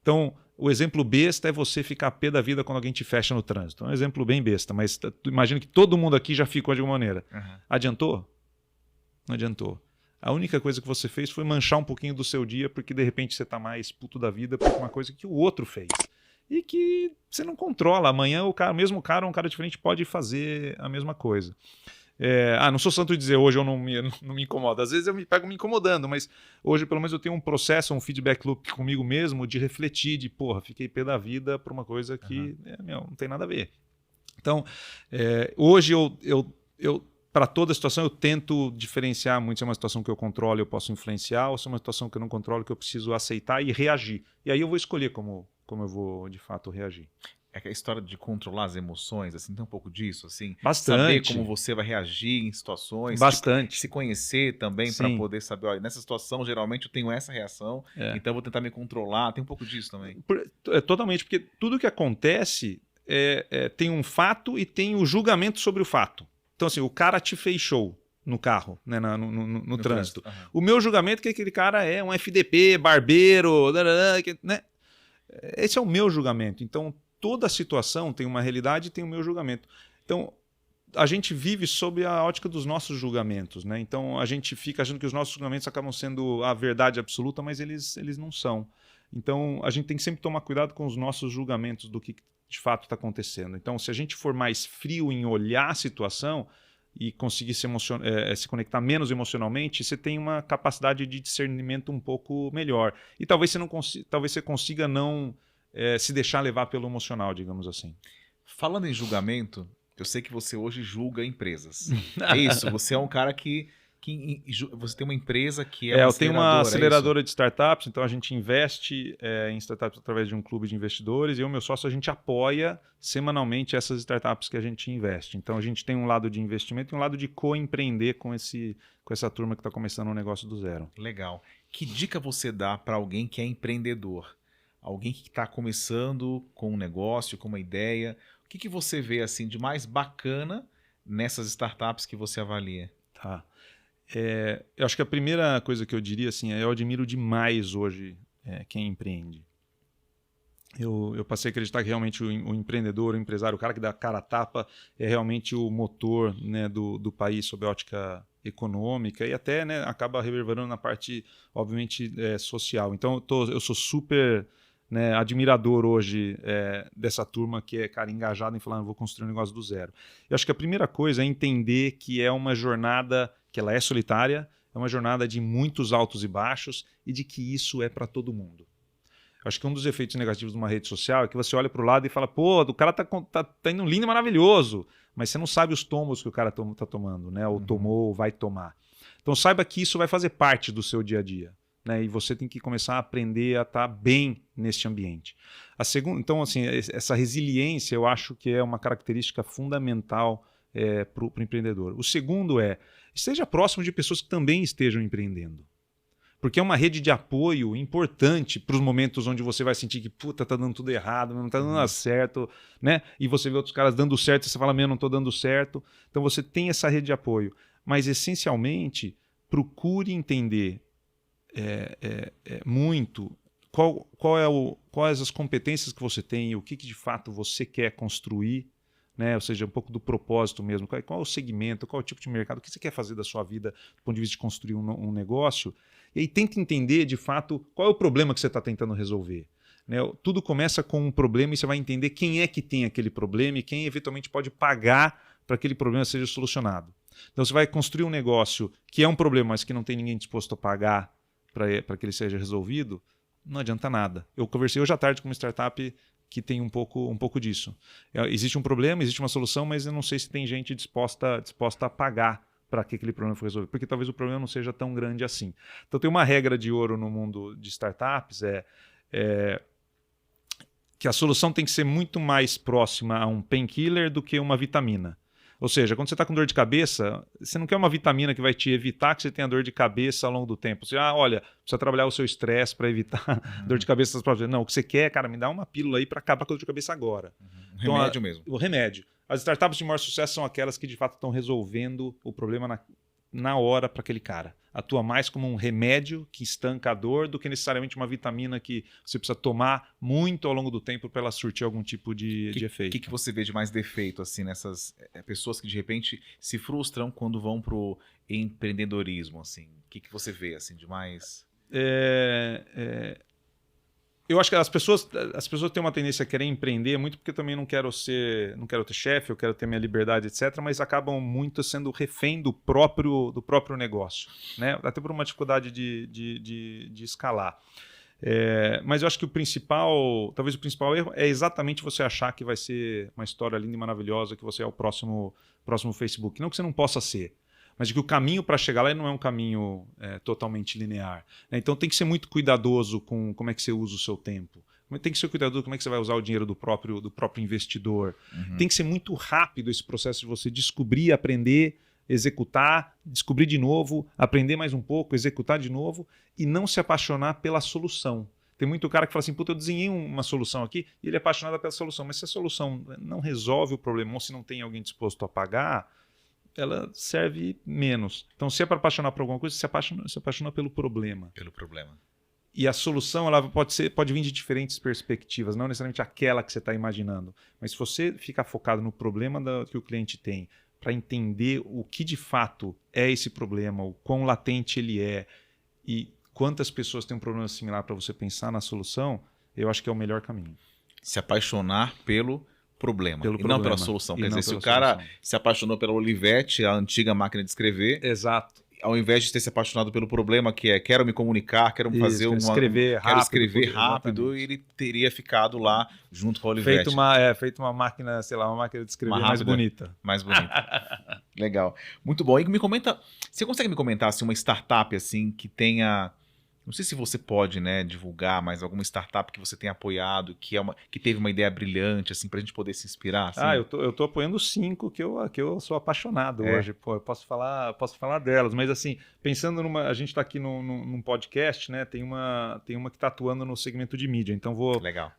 Então, o exemplo besta é você ficar a pé da vida quando alguém te fecha no trânsito. É um exemplo bem besta, mas imagina que todo mundo aqui já ficou de alguma maneira. Adiantou? Não adiantou. A única coisa que você fez foi manchar um pouquinho do seu dia porque de repente você está mais puto da vida por uma coisa que o outro fez. E que você não controla. Amanhã o mesmo cara, um cara diferente pode fazer a mesma coisa. Não sou santo de dizer hoje eu não me incomodo. Às vezes eu me pego me incomodando, mas hoje pelo menos eu tenho um processo, um feedback loop comigo mesmo de refletir, de fiquei pé da vida por uma coisa que não tem nada a ver. Então, hoje eu para toda situação eu tento diferenciar muito se é uma situação que eu controlo e eu posso influenciar, ou se é uma situação que eu não controlo que eu preciso aceitar e reagir. E aí eu vou escolher como eu vou de fato reagir. É que a história de controlar as emoções, assim, tem um pouco disso, assim. Bastante. Saber como você vai reagir em situações. Bastante. Se conhecer também para Sim. poder saber, olha, nessa situação geralmente eu tenho essa reação, então eu vou tentar me controlar. Tem um pouco disso também. Totalmente, porque tudo que acontece tem um fato e tem o julgamento sobre o fato. Então assim, o cara te fez show no carro, né, no trânsito. O meu julgamento é que aquele cara é um FDP, barbeiro, né? Esse é o meu julgamento. Então toda situação tem uma realidade e tem o meu julgamento. Então, a gente vive sob a ótica dos nossos julgamentos, né? Então, a gente fica achando que os nossos julgamentos acabam sendo a verdade absoluta, mas eles não são. Então, a gente tem que sempre tomar cuidado com os nossos julgamentos do que de fato está acontecendo. Então, se a gente for mais frio em olhar a situação e conseguir se conectar menos emocionalmente, você tem uma capacidade de discernimento um pouco melhor. E talvez você consiga não se deixar levar pelo emocional, digamos assim. Falando em julgamento, eu sei que você hoje julga empresas. É isso? Você é um cara que você tem uma empresa que é uma eu tenho uma aceleradora é de startups, então a gente investe em startups através de um clube de investidores e eu e meu sócio a gente apoia semanalmente essas startups que a gente investe. Então a gente tem um lado de investimento e um lado de co-empreender com essa turma que está começando um negócio do zero. Legal. Que dica você dá para alguém que é empreendedor? Alguém que está começando com um negócio, com uma ideia. O que você vê assim de mais bacana nessas startups que você avalia? Tá. Eu acho que a primeira coisa que eu diria assim, eu admiro demais hoje quem empreende. Eu passei a acreditar que realmente o empreendedor, o empresário, o cara que dá a cara a tapa é realmente o motor, né, do país sob a ótica econômica e até, né, acaba reverberando na parte, obviamente, social. Então eu sou super, né, admirador hoje dessa turma que é, cara, engajada em falar, eu vou construir um negócio do zero. Eu acho que a primeira coisa é entender que é uma jornada que ela é solitária, é uma jornada de muitos altos e baixos e de que isso é para todo mundo. Eu acho que um dos efeitos negativos de uma rede social é que você olha para o lado e fala, pô, o cara tá indo lindo e maravilhoso, mas você não sabe os tombos que o cara tá tomando, né? Ou tomou, ou vai tomar. Então saiba que isso vai fazer parte do seu dia a dia. Né, e você tem que começar a aprender a estar bem neste ambiente. Então, assim, essa resiliência eu acho que é uma característica fundamental para o empreendedor. O segundo esteja próximo de pessoas que também estejam empreendendo. Porque é uma rede de apoio importante para os momentos onde você vai sentir que puta, tá dando tudo errado, não tá dando nada certo, né? E você vê outros caras dando certo e você fala, não tô dando certo. Então você tem essa rede de apoio. Mas, essencialmente, procure entender muito quais as competências que você tem, o que de fato você quer construir, né? Ou seja, um pouco do propósito mesmo, qual é o segmento, qual é o tipo de mercado, o que você quer fazer da sua vida do ponto de vista de construir um negócio, e aí tenta entender de fato qual é o problema que você está tentando resolver. Né? Tudo começa com um problema e você vai entender quem é que tem aquele problema e quem eventualmente pode pagar para que aquele problema seja solucionado. Então você vai construir um negócio que é um problema, mas que não tem ninguém disposto a pagar para que ele seja resolvido, não adianta nada. Eu conversei hoje à tarde com uma startup que tem um pouco disso. Existe um problema, existe uma solução, mas eu não sei se tem gente disposta a pagar para que aquele problema for resolvido, porque talvez o problema não seja tão grande assim. Então tem uma regra de ouro no mundo de startups, que a solução tem que ser muito mais próxima a um painkiller do que uma vitamina. Ou seja, quando você está com dor de cabeça, você não quer uma vitamina que vai te evitar que você tenha dor de cabeça ao longo do tempo. Você, olha, precisa trabalhar o seu estresse para evitar dor de cabeça. Não, o que você quer, cara, me dá uma pílula aí para acabar com a dor de cabeça agora. Então, remédio mesmo. O remédio. As startups de maior sucesso são aquelas que de fato estão resolvendo o problema na hora para aquele cara. Atua mais como um remédio que estanca a dor do que necessariamente uma vitamina que você precisa tomar muito ao longo do tempo para ela surtir algum tipo de efeito. O que você vê de mais defeito assim nessas pessoas que de repente se frustram quando vão pro empreendedorismo? Assim? O que você vê assim, de mais... Eu acho que as pessoas têm uma tendência a querer empreender muito porque eu também não quero ter chefe, eu quero ter minha liberdade, etc. Mas acabam muito sendo refém do próprio negócio, né? Até por uma dificuldade de escalar. Mas eu acho que talvez o principal erro é exatamente você achar que vai ser uma história linda e maravilhosa, que você é o próximo Facebook. Não que você não possa ser, mas que o caminho para chegar lá não é um caminho totalmente linear, né? Então tem que ser muito cuidadoso com como é que você usa o seu tempo. Tem que ser cuidadoso com como é que você vai usar o dinheiro do próprio investidor. Uhum. Tem que ser muito rápido esse processo de você descobrir, aprender, executar, descobrir de novo, aprender mais um pouco, executar de novo e não se apaixonar pela solução. Tem muito cara que fala assim, puta, eu desenhei uma solução aqui e ele é apaixonado pela solução, mas se a solução não resolve o problema ou se não tem alguém disposto a pagar, ela serve menos. Então, se é para apaixonar por alguma coisa, se apaixona pelo problema. Pelo problema. E a solução ela pode vir de diferentes perspectivas, não necessariamente aquela que você está imaginando. Mas se você ficar focado no problema que o cliente tem, para entender o que de fato é esse problema, o quão latente ele é e quantas pessoas têm um problema similar para você pensar na solução, eu acho que é o melhor caminho. Se apaixonar pelo problema e não pela solução. Quer dizer, se o solução. se apaixonou pela Olivetti, a antiga máquina de escrever, exato, ao invés de ter se apaixonado pelo problema, que é quero me comunicar, quero fazer escrever rápido, ele teria ficado lá junto com a Olivetti. Feito uma máquina, sei lá, uma máquina de escrever mais bonita. Mais bonita. Legal. Muito bom. E você consegue me comentar assim, uma startup assim que tenha, não sei se você pode, né, divulgar, mas alguma startup que você tenha apoiado, que teve uma ideia brilhante, assim, pra gente poder se inspirar? Assim? Eu tô apoiando 5 que eu sou apaixonado hoje. Pô, eu posso falar delas, mas assim, pensando a gente tá aqui num podcast, né, tem uma que tá atuando no segmento de mídia, então Legal.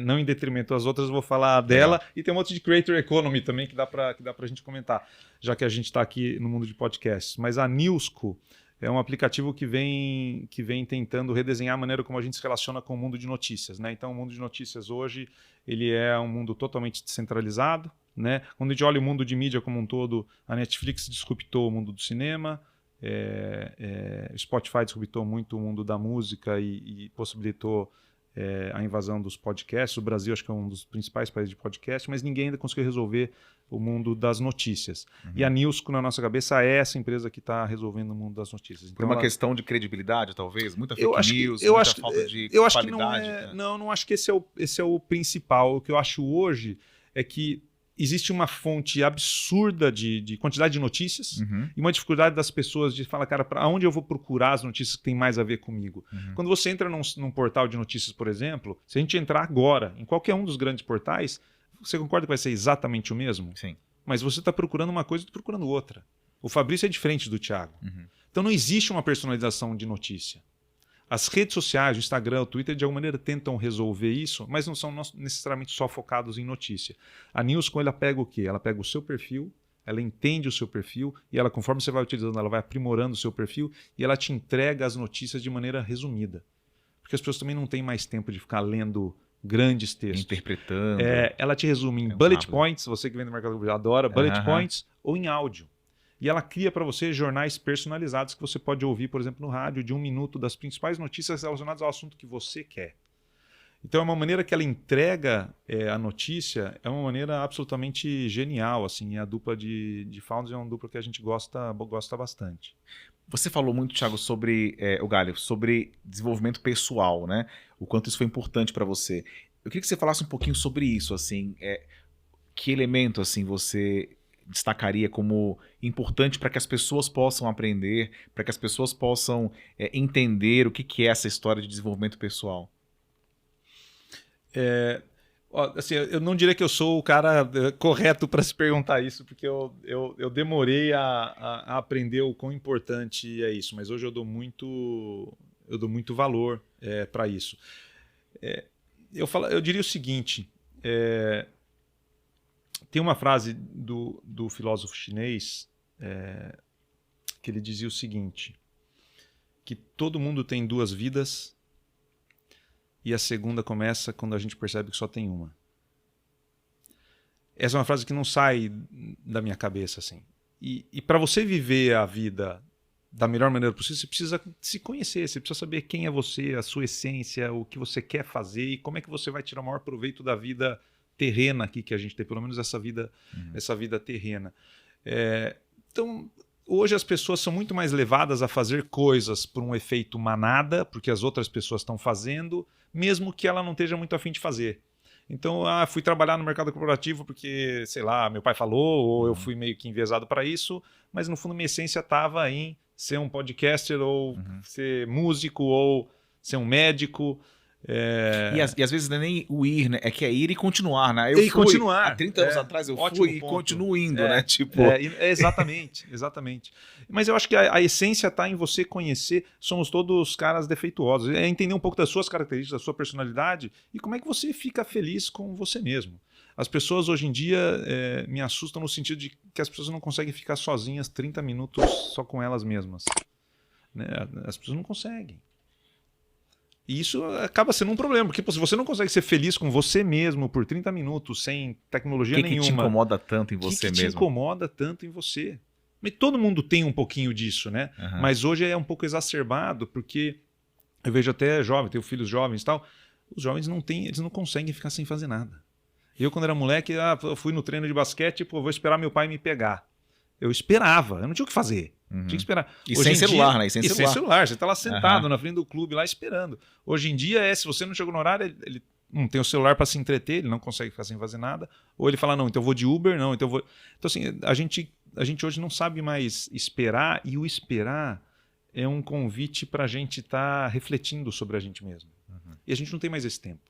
Não em detrimento das outras, vou falar dela. Legal. E tem um outro de Creator Economy também que dá pra gente comentar, já que a gente tá aqui no mundo de podcasts. Mas a Newsco é um aplicativo que vem tentando redesenhar a maneira como a gente se relaciona com o mundo de notícias, né? Então, o mundo de notícias hoje ele é um mundo totalmente descentralizado, né? Quando a gente olha o mundo de mídia como um todo, a Netflix disruptou o mundo do cinema, o Spotify disruptou muito o mundo da música e possibilitou a invasão dos podcasts. O Brasil acho que é um dos principais países de podcast, mas ninguém ainda conseguiu resolver o mundo das notícias. Uhum. E a Newsco, na nossa cabeça, é essa empresa que está resolvendo o mundo das notícias. Então, por uma questão de credibilidade, talvez? Muita fake news, muita falta de qualidade? Acho que não acho que esse é o principal. O que eu acho hoje é que existe uma fonte absurda de quantidade de notícias e uma dificuldade das pessoas de falar, cara, para onde eu vou procurar as notícias que têm mais a ver comigo? Quando você entra num portal de notícias, por exemplo, se a gente entrar agora em qualquer um dos grandes portais, você concorda que vai ser exatamente o mesmo? Sim. Mas você está procurando uma coisa e está procurando outra. O Fabrício é diferente do Thiago. Então não existe uma personalização de notícia. As redes sociais, o Instagram, o Twitter, de alguma maneira tentam resolver isso, mas não são necessariamente só focados em notícia. A Newsco, ela pega o quê? Ela pega o seu perfil, ela entende o seu perfil e ela, conforme você vai utilizando, ela vai aprimorando o seu perfil e ela te entrega as notícias de maneira resumida. Porque as pessoas também não têm mais tempo de ficar lendo grandes textos. Interpretando. Ela te resume em bullet points, você que vem do mercado adora bullet points, ou em áudio. E ela cria para você jornais personalizados que você pode ouvir, por exemplo, no rádio, de 1 minuto, das principais notícias relacionadas ao assunto que você quer. Então é uma maneira que ela entrega a notícia, é uma maneira absolutamente genial. Assim, a dupla de founders é uma dupla que a gente gosta bastante. Você falou muito, Thiago, sobre o Galho, sobre desenvolvimento pessoal, né? O quanto isso foi importante para você. Eu queria que você falasse um pouquinho sobre isso, assim, que elemento assim você destacaria como importante para que as pessoas possam aprender, para que as pessoas possam entender o que é essa história de desenvolvimento pessoal? Assim, eu não diria que eu sou o cara correto para se perguntar isso, porque eu demorei a aprender o quão importante é isso, mas hoje eu dou muito valor para isso. Eu diria o seguinte, tem uma frase do filósofo chinês que ele dizia o seguinte, que todo mundo tem 2 vidas e a segunda começa quando a gente percebe que só tem uma. Essa é uma frase que não sai da minha cabeça, assim. E para você viver a vida da melhor maneira possível, você precisa se conhecer, você precisa saber quem é você, a sua essência, o que você quer fazer e como é que você vai tirar o maior proveito da vida terrena aqui que a gente tem, pelo menos essa vida terrena. Então, hoje as pessoas são muito mais levadas a fazer coisas por um efeito manada, porque as outras pessoas estão fazendo, mesmo que ela não esteja muito afim de fazer. Então, fui trabalhar no mercado corporativo porque, sei lá, meu pai falou, ou eu fui meio que enviesado para isso, mas no fundo minha essência estava em ser um podcaster, ou ser músico, ou ser um médico. E às vezes não é nem o ir, né? É que é ir e continuar, né? Continuar. Há 30 anos atrás eu Ótimo fui ponto. e continuo indo, né? Tipo... exatamente, exatamente. Mas eu acho que a essência está em você conhecer, somos todos caras defeituosos, é entender um pouco das suas características, da sua personalidade e como é que você fica feliz com você mesmo. As pessoas hoje em dia me assustam no sentido de que as pessoas não conseguem ficar sozinhas 30 minutos só com elas mesmas. Né? As pessoas não conseguem. E isso acaba sendo um problema, porque se você não consegue ser feliz com você mesmo por 30 minutos, sem tecnologia nenhuma... O que te incomoda tanto em você mesmo? O que te incomoda tanto em você? Mas todo mundo tem um pouquinho disso, né? Mas hoje é um pouco exacerbado, porque eu vejo até jovem, tenho filhos jovens e tal, os jovens eles não conseguem ficar sem fazer nada. Eu, quando era moleque, eu fui no treino de basquete, vou esperar meu pai me pegar. Eu esperava, eu não tinha o que fazer. Tinha que esperar. E sem celular, né? E sem celular. Você está lá sentado na frente do clube, lá esperando. Hoje em dia, se você não chegou no horário, ele não tem o celular para se entreter, ele não consegue ficar sem fazer nada. Ou ele fala, não, então eu vou de Uber, não, então eu vou... Então, assim, a gente hoje não sabe mais esperar, e o esperar é um convite para a gente estar refletindo sobre a gente mesmo. E a gente não tem mais esse tempo.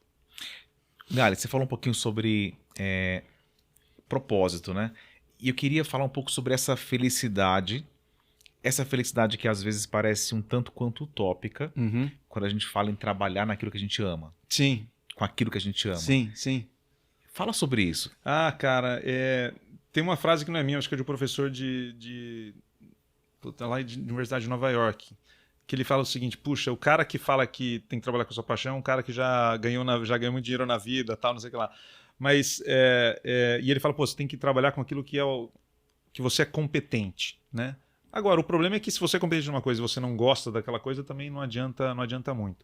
Gali, você falou um pouquinho sobre propósito, né? E eu queria falar um pouco sobre essa felicidade que às vezes parece um tanto quanto utópica, quando a gente fala em trabalhar naquilo que a gente ama. Sim. Com aquilo que a gente ama. Sim, sim. Fala sobre isso. Cara, tem uma frase que não é minha, acho que é de um professor lá de Universidade de Nova York, que ele fala o seguinte: puxa, o cara que fala que tem que trabalhar com a sua paixão é um cara que já ganhou muito dinheiro na vida, tal, não sei o que lá. Mas, e ele fala, pô, você tem que trabalhar com aquilo que você é competente, né? Agora, o problema é que se você é competente numa coisa e você não gosta daquela coisa, também não adianta muito.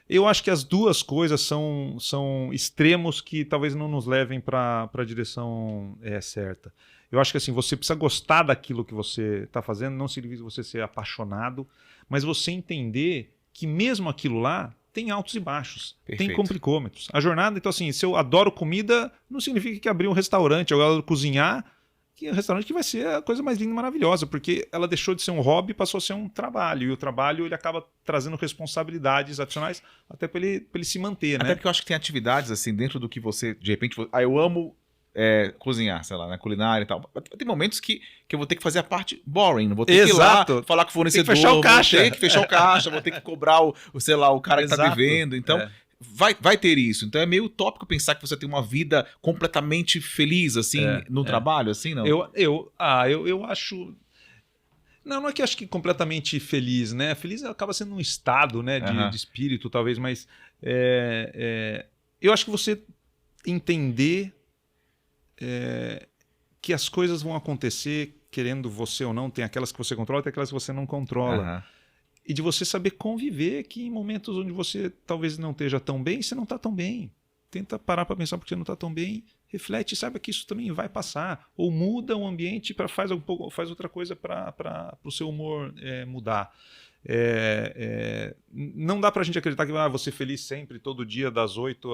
Eu acho que as duas coisas são extremos que talvez não nos levem para a direção certa. Eu acho que assim, você precisa gostar daquilo que você está fazendo, não significa você ser apaixonado, mas você entender que mesmo aquilo lá tem altos e baixos, Perfeito. Tem complicômetros. A jornada, então assim, se eu adoro comida, não significa que abrir um restaurante, eu adoro cozinhar, que é um restaurante que vai ser a coisa mais linda e maravilhosa, porque ela deixou de ser um hobby e passou a ser um trabalho, e o trabalho ele acaba trazendo responsabilidades adicionais até para ele se manter, né? Até porque eu acho que tem atividades assim, dentro do que você, de repente, eu amo cozinhar, sei lá, né, culinária e tal. Tem momentos que eu vou ter que fazer a parte boring, não vou ter que ir lá falar com o fornecedor, tem que fechar o caixa. Vou ter que fechar o caixa, vou ter que cobrar o cara que tá me vendo, então... Vai ter isso. Então é meio utópico pensar que você tem uma vida completamente feliz, assim, no trabalho, assim, não? Eu acho... Não é que eu acho que completamente feliz, né? Feliz acaba sendo um estado, né, de espírito, talvez, mas eu acho que você entender que as coisas vão acontecer querendo você ou não, tem aquelas que você controla, tem aquelas que você não controla. E de você saber conviver que em momentos onde você talvez não esteja tão bem, você não está tão bem. Tenta parar para pensar porque você não está tão bem, reflete e saiba que isso também vai passar. Ou muda o ambiente, faz outra coisa para o seu humor mudar. Não dá para a gente acreditar que vou ser feliz sempre, todo dia, das 8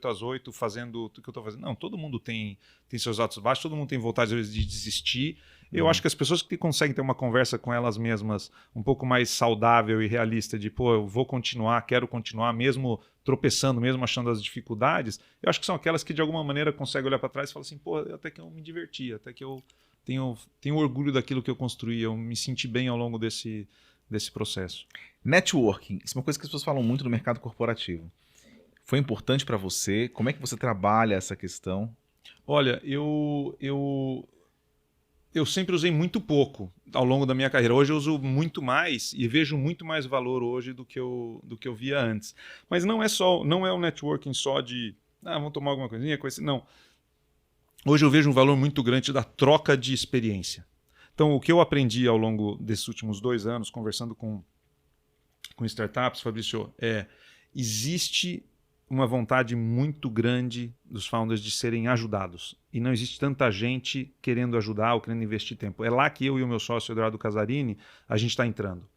às 8, fazendo o que eu estou fazendo. Não, todo mundo tem seus altos e baixos, todo mundo tem vontade às vezes de desistir. Eu acho que as pessoas que conseguem ter uma conversa com elas mesmas um pouco mais saudável e realista, de pô, eu vou continuar, quero continuar, mesmo tropeçando, mesmo achando as dificuldades, eu acho que são aquelas que de alguma maneira conseguem olhar para trás e falar assim, pô, até que eu me diverti, até que eu tenho orgulho daquilo que eu construí, eu me senti bem ao longo desse processo. Networking, isso é uma coisa que as pessoas falam muito no mercado corporativo. Foi importante para você? Como é que você trabalha essa questão? Olha, eu sempre usei muito pouco ao longo da minha carreira. Hoje eu uso muito mais e vejo muito mais valor hoje do que eu via antes. Mas não é o networking só de vamos tomar alguma coisinha, não. Hoje eu vejo um valor muito grande da troca de experiência. Então, o que eu aprendi ao longo desses últimos 2 anos, conversando com startups, Fabrício, existe uma vontade muito grande dos founders de serem ajudados. E não existe tanta gente querendo ajudar ou querendo investir tempo. É lá que eu e o meu sócio, Eduardo Casarini, a gente está entrando.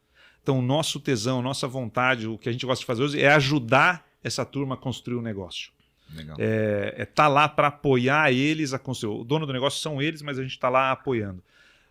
Então, o nosso tesão, nossa vontade, o que a gente gosta de fazer hoje é ajudar essa turma a construir um negócio. Legal. Tá lá para apoiar eles a construir. O dono do negócio são eles, mas a gente está lá apoiando.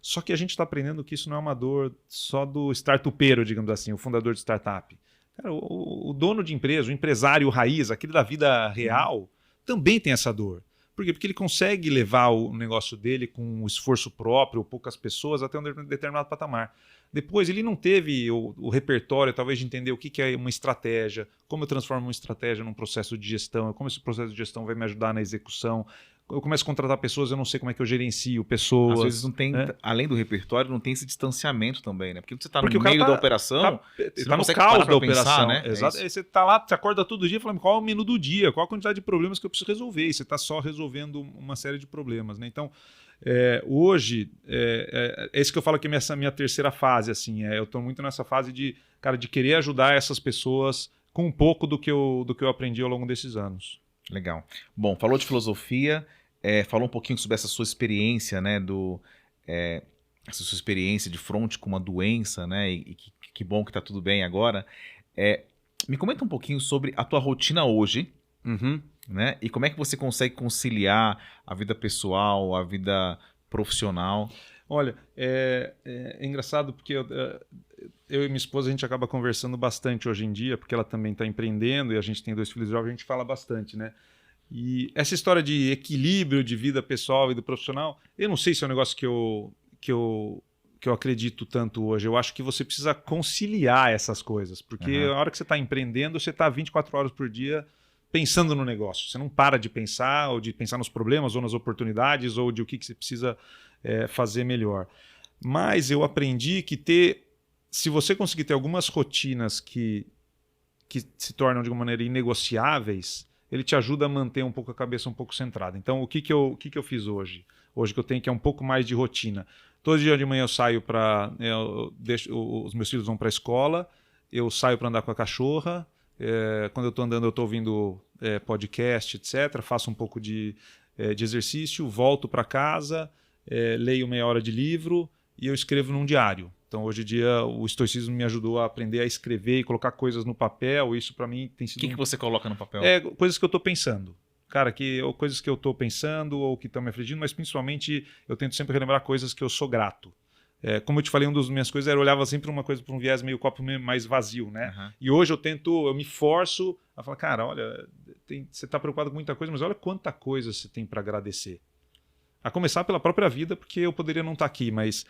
Só que a gente está aprendendo que isso não é uma dor só do startupeiro, digamos assim, o fundador de startup. Cara, o dono de empresa, o empresário raiz, aquele da vida real, também tem essa dor. Por quê? Porque ele consegue levar o negócio dele com um esforço próprio, ou poucas pessoas, até um determinado patamar. Depois, ele não teve o repertório, talvez, de entender o que é uma estratégia, como eu transformo uma estratégia num processo de gestão, como esse processo de gestão vai me ajudar na execução. Eu começo a contratar pessoas, eu não sei como é que eu gerencio pessoas. Às vezes não tem, além do repertório, não tem esse distanciamento também, né? Porque você está Porque no meio da operação, você não no consegue caos parar pra da pensar, operação, né? Exato. É Aí você está lá, você acorda todo dia falando qual é o menu do dia, qual a quantidade de problemas que eu preciso resolver. E você está só resolvendo uma série de problemas, né? Então, hoje, é isso que eu falo que é essa minha terceira fase. Assim, eu estou muito nessa fase de querer ajudar essas pessoas com um pouco do que eu aprendi ao longo desses anos. Legal. Bom, falou de filosofia, falou um pouquinho sobre essa sua experiência, né, essa sua experiência de frente com uma doença, né, e que bom que está tudo bem agora. Me comenta um pouquinho sobre a tua rotina hoje, né, e como é que você consegue conciliar a vida pessoal, a vida profissional. Olha, é engraçado porque eu e minha esposa, a gente acaba conversando bastante hoje em dia, porque ela também está empreendendo e a gente tem 2 filhos jovens, a gente fala bastante, né? E essa história de equilíbrio de vida pessoal e do profissional, eu não sei se é um negócio que eu acredito tanto hoje. Eu acho que você precisa conciliar essas coisas, porque a hora que você está empreendendo, você está 24 horas por dia pensando no negócio. Você não para de pensar, ou de pensar nos problemas, ou nas oportunidades, ou de o que você precisa fazer melhor. Mas eu aprendi que se você conseguir ter algumas rotinas que se tornam de uma maneira inegociáveis, ele te ajuda a manter um pouco a cabeça um pouco centrada. Então, o que eu fiz hoje? Hoje que eu tenho que é um pouco mais de rotina. Todo dia de manhã eu saio os meus filhos vão para a escola, eu saio para andar com a cachorra, quando eu estou andando eu estou ouvindo podcast, etc. Faço um pouco de exercício, volto para casa, leio meia hora de livro e eu escrevo num diário. Então, hoje em dia, o estoicismo me ajudou a aprender a escrever e colocar coisas no papel. Isso, para mim, tem sido... O que você coloca no papel? Coisas que eu estou pensando. Cara, ou coisas que eu estou pensando ou que estão me afligindo, mas principalmente eu tento sempre relembrar coisas que eu sou grato. Como eu te falei, uma das minhas coisas era eu olhava sempre uma coisa para um viés meio copo mais vazio, né? E hoje eu me forço a falar, cara, olha, você está preocupado com muita coisa, mas olha quanta coisa você tem para agradecer. A começar pela própria vida, porque eu poderia não estar aqui, mas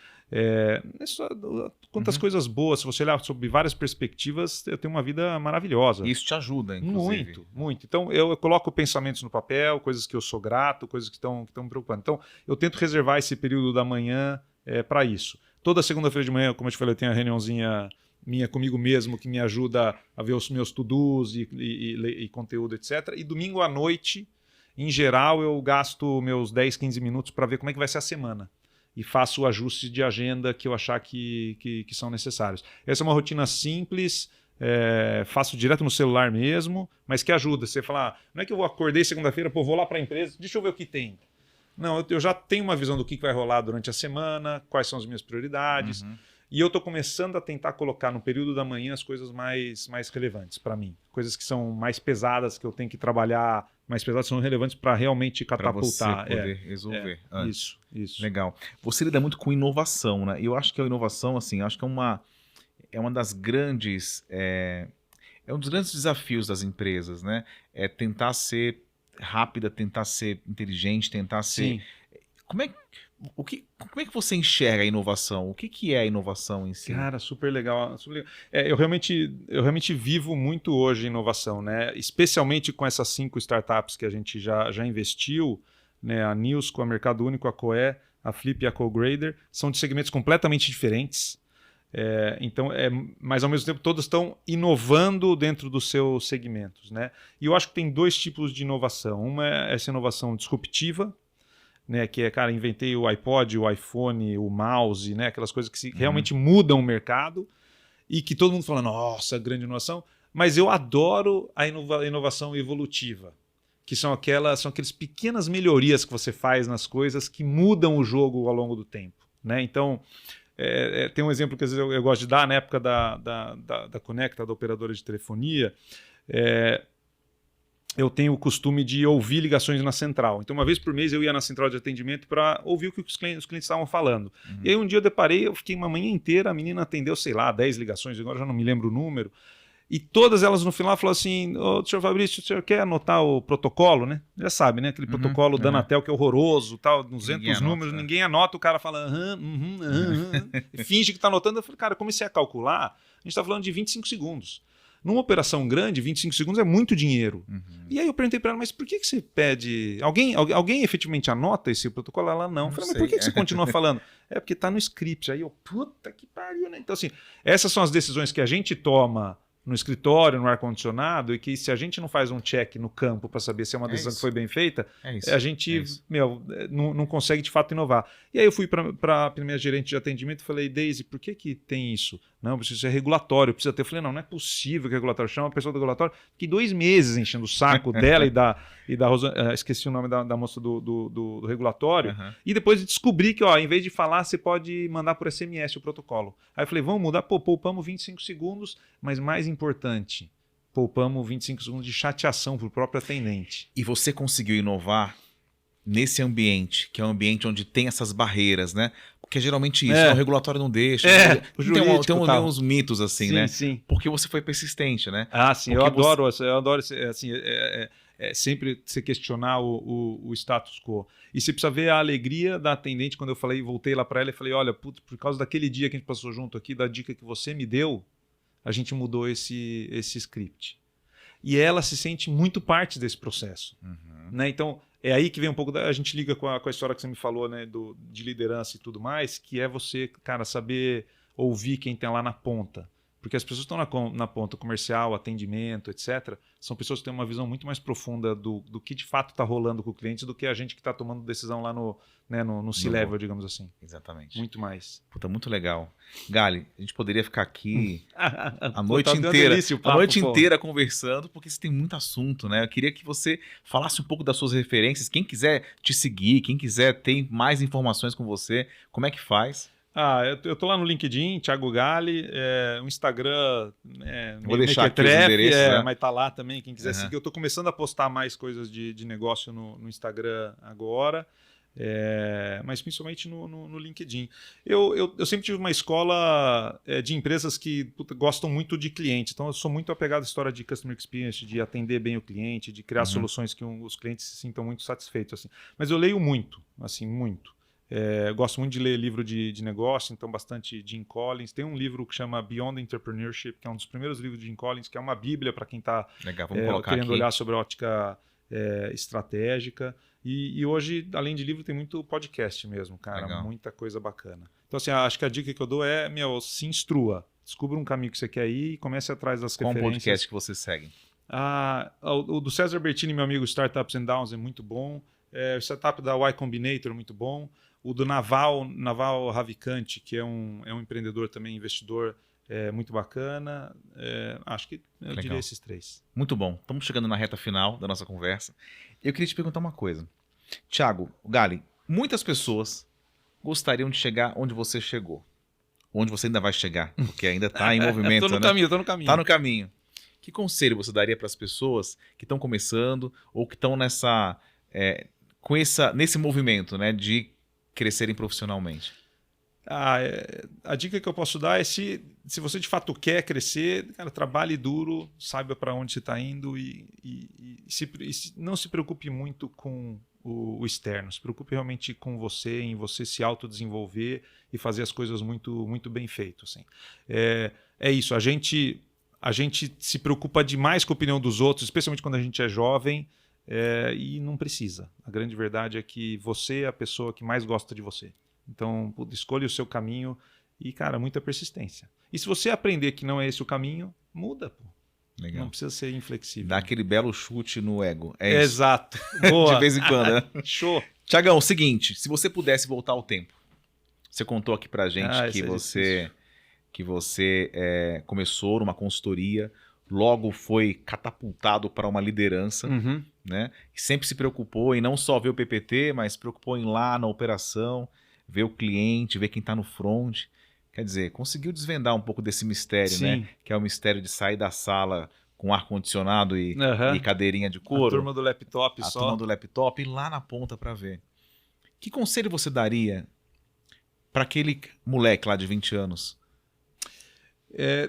quantas coisas boas, se você olhar sob várias perspectivas, eu tenho uma vida maravilhosa. Isso te ajuda, inclusive. Muito, muito. Então, eu coloco pensamentos no papel, coisas que eu sou grato, coisas que estão me preocupando. Então, eu tento reservar esse período da manhã para isso. Toda segunda-feira de manhã, como eu te falei, eu tenho a reuniãozinha minha comigo mesmo, que me ajuda a ver os meus to-dos e conteúdo, etc. E domingo à noite... Em geral, eu gasto meus 10, 15 minutos para ver como é que vai ser a semana. E faço ajustes de agenda que eu achar que são necessários. Essa é uma rotina simples, faço direto no celular mesmo, mas que ajuda. Você falar, não é que eu acordei segunda-feira, vou lá para a empresa, deixa eu ver o que tem. Não, eu já tenho uma visão do que vai rolar durante a semana, quais são as minhas prioridades. E eu estou começando a tentar colocar no período da manhã as coisas mais relevantes para mim. Coisas que são mais pesadas, que eu tenho que trabalhar mais pesadas, são relevantes para realmente catapultar. Para você poder resolver. Isso. Legal. Você lida muito com inovação, né? E eu acho que a inovação, assim, acho que é uma das grandes... É um dos grandes desafios das empresas, né? É tentar ser rápida, tentar ser inteligente, tentar ser... Sim. Como é que você enxerga a inovação? O que é a inovação em si? Cara, super legal. Eu realmente vivo muito hoje inovação, né? Especialmente com essas 5 startups que a gente já investiu, né? A Nilsco, a Mercado Único, a Coe, a Flip e a CoGrader, são de segmentos completamente diferentes. Mas ao mesmo tempo todas estão inovando dentro dos seus segmentos, né? E eu acho que tem 2 tipos de inovação. Uma é essa inovação disruptiva, né? Que é, cara, inventei o iPod, o iPhone, o mouse, né? Aquelas coisas que realmente mudam o mercado e que todo mundo fala, nossa, grande inovação. Mas eu adoro a inovação evolutiva, que são aquelas pequenas melhorias que você faz nas coisas que mudam o jogo ao longo do tempo, né? Então, tem um exemplo que às vezes eu gosto de dar, na época da Conecta, da operadora de telefonia, eu tenho o costume de ouvir ligações na central. Então, uma vez por mês eu ia na central de atendimento para ouvir o que os clientes estavam falando. E aí um dia eu deparei, eu fiquei uma manhã inteira, a menina atendeu, sei lá, 10 ligações, agora já não me lembro o número, e todas elas no final falaram assim, senhor Fabrício, o senhor quer anotar o protocolo, né? Já sabe, né? Aquele protocolo da Anatel que é horroroso, tal, 200 números, ninguém anota, o cara fala, e finge que está anotando. Eu falei, cara, comecei a calcular, a gente está falando de 25 segundos. Numa operação grande, 25 segundos é muito dinheiro. E aí eu perguntei para ela, mas por que você pede... Alguém efetivamente anota esse protocolo? Ela não. Eu falei, mas por que você continua falando? É porque está no script. Aí eu, puta que pariu, né? Então, assim, essas são as decisões que a gente toma no escritório, no ar-condicionado, e que se a gente não faz um check no campo para saber se é uma decisão que foi bem feita, a gente não consegue de fato inovar. E aí eu fui para a minha gerente de atendimento e falei, Daisy, por que tem isso? Não, isso é regulatório, precisa ter. Eu falei, não é possível que é regulatório. Chama a pessoa do regulatório. Fiquei 2 meses enchendo o saco dela e da Rosana, esqueci o nome da moça do regulatório. E depois descobri que, em vez de falar, você pode mandar por SMS o protocolo. Aí eu falei, vamos mudar, poupamos 25 segundos, mas mais importante, poupamos 25 segundos de chateação para o próprio atendente. E você conseguiu inovar nesse ambiente, que é um ambiente onde tem essas barreiras, né? Porque geralmente isso, o regulatório não deixa. Tem uns mitos assim, sim, né? Sim. Porque você foi persistente, né? Ah, sim, eu adoro assim, sempre você questionar o status quo. E você precisa ver a alegria da atendente quando eu voltei lá para ela e falei, olha, por causa daquele dia que a gente passou junto aqui, da dica que você me deu, a gente mudou esse script. E ela se sente muito parte desse processo. Né? Então, é aí que vem um pouco a gente liga com a história que você me falou, né, de liderança e tudo mais, que é você, cara, saber ouvir quem tem lá na ponta. Porque as pessoas que estão na ponta, comercial, atendimento, etc., são pessoas que têm uma visão muito mais profunda do que de fato está rolando com o cliente do que a gente que está tomando decisão lá no C-level, digamos assim. Exatamente. Muito mais. Puta, muito legal. Gali, a gente poderia ficar aqui a noite inteira conversando, porque você tem muito assunto, né? Eu queria que você falasse um pouco das suas referências. Quem quiser te seguir, quem quiser ter mais informações com você, como é que faz? Eu tô lá no LinkedIn, Thiago Gali, o Instagram vou deixar aqui os endereços, né? Mas tá lá também, quem quiser seguir. Eu tô começando a postar mais coisas de negócio no Instagram agora, mas principalmente no LinkedIn. Eu sempre tive uma escola de empresas que gostam muito de cliente, então eu sou muito apegado à história de Customer Experience, de atender bem o cliente, de criar soluções que os clientes se sintam muito satisfeitos. Assim. Mas eu leio muito, assim, muito. Gosto muito de ler livro de negócio, então bastante Jim Collins. Tem um livro que chama Beyond Entrepreneurship, que é um dos primeiros livros de Jim Collins, que é uma bíblia para quem está querendo olhar sobre a ótica estratégica. E hoje, além de livro, tem muito podcast mesmo, cara. Legal. Muita coisa bacana. Então, assim, acho que a dica que eu dou é, se instrua. Descubra um caminho que você quer ir e comece atrás das referências. Qual podcast que você segue? O do César Bertini, meu amigo, Startups and Downs, é muito bom. O setup da Y Combinator é muito bom. O do Naval Ravikant, que é um empreendedor também, investidor, muito bacana. Acho que eu diria esses 3. Muito bom. Estamos chegando na reta final da nossa conversa. Eu queria te perguntar uma coisa. Thiago, Gali, muitas pessoas gostariam de chegar onde você chegou. Onde você ainda vai chegar, porque ainda está em movimento. Estou no caminho. Está no caminho. Que conselho você daria para as pessoas que estão começando ou que estão nesse movimento, né, de crescerem profissionalmente? A dica que eu posso dar é se você de fato quer crescer, cara, trabalhe duro, saiba para onde você está indo e não se preocupe muito com o externo, se preocupe realmente com você, em você se autodesenvolver e fazer as coisas muito, muito bem feito. Assim. É isso, a gente se preocupa demais com a opinião dos outros, especialmente quando a gente é jovem, e não precisa. A grande verdade é que você é a pessoa que mais gosta de você. Então, escolha o seu caminho e, cara, muita persistência. E se você aprender que não é esse o caminho, muda, pô. Legal. Não precisa ser inflexível. Dá aquele belo chute no ego. Isso. Exato. Boa. De vez em quando, né? Show. Tiagão, o seguinte, se você pudesse voltar ao tempo, você contou aqui pra gente que você começou numa consultoria, logo foi catapultado para uma liderança, né? E sempre se preocupou em não só ver o PPT, mas se preocupou em ir lá na operação, ver o cliente, ver quem está no front. Quer dizer, conseguiu desvendar um pouco desse mistério, né? Que é o mistério de sair da sala com ar-condicionado e cadeirinha de couro. A turma do laptop a turma do laptop e lá na ponta para ver. Que conselho você daria para aquele moleque lá de 20 anos?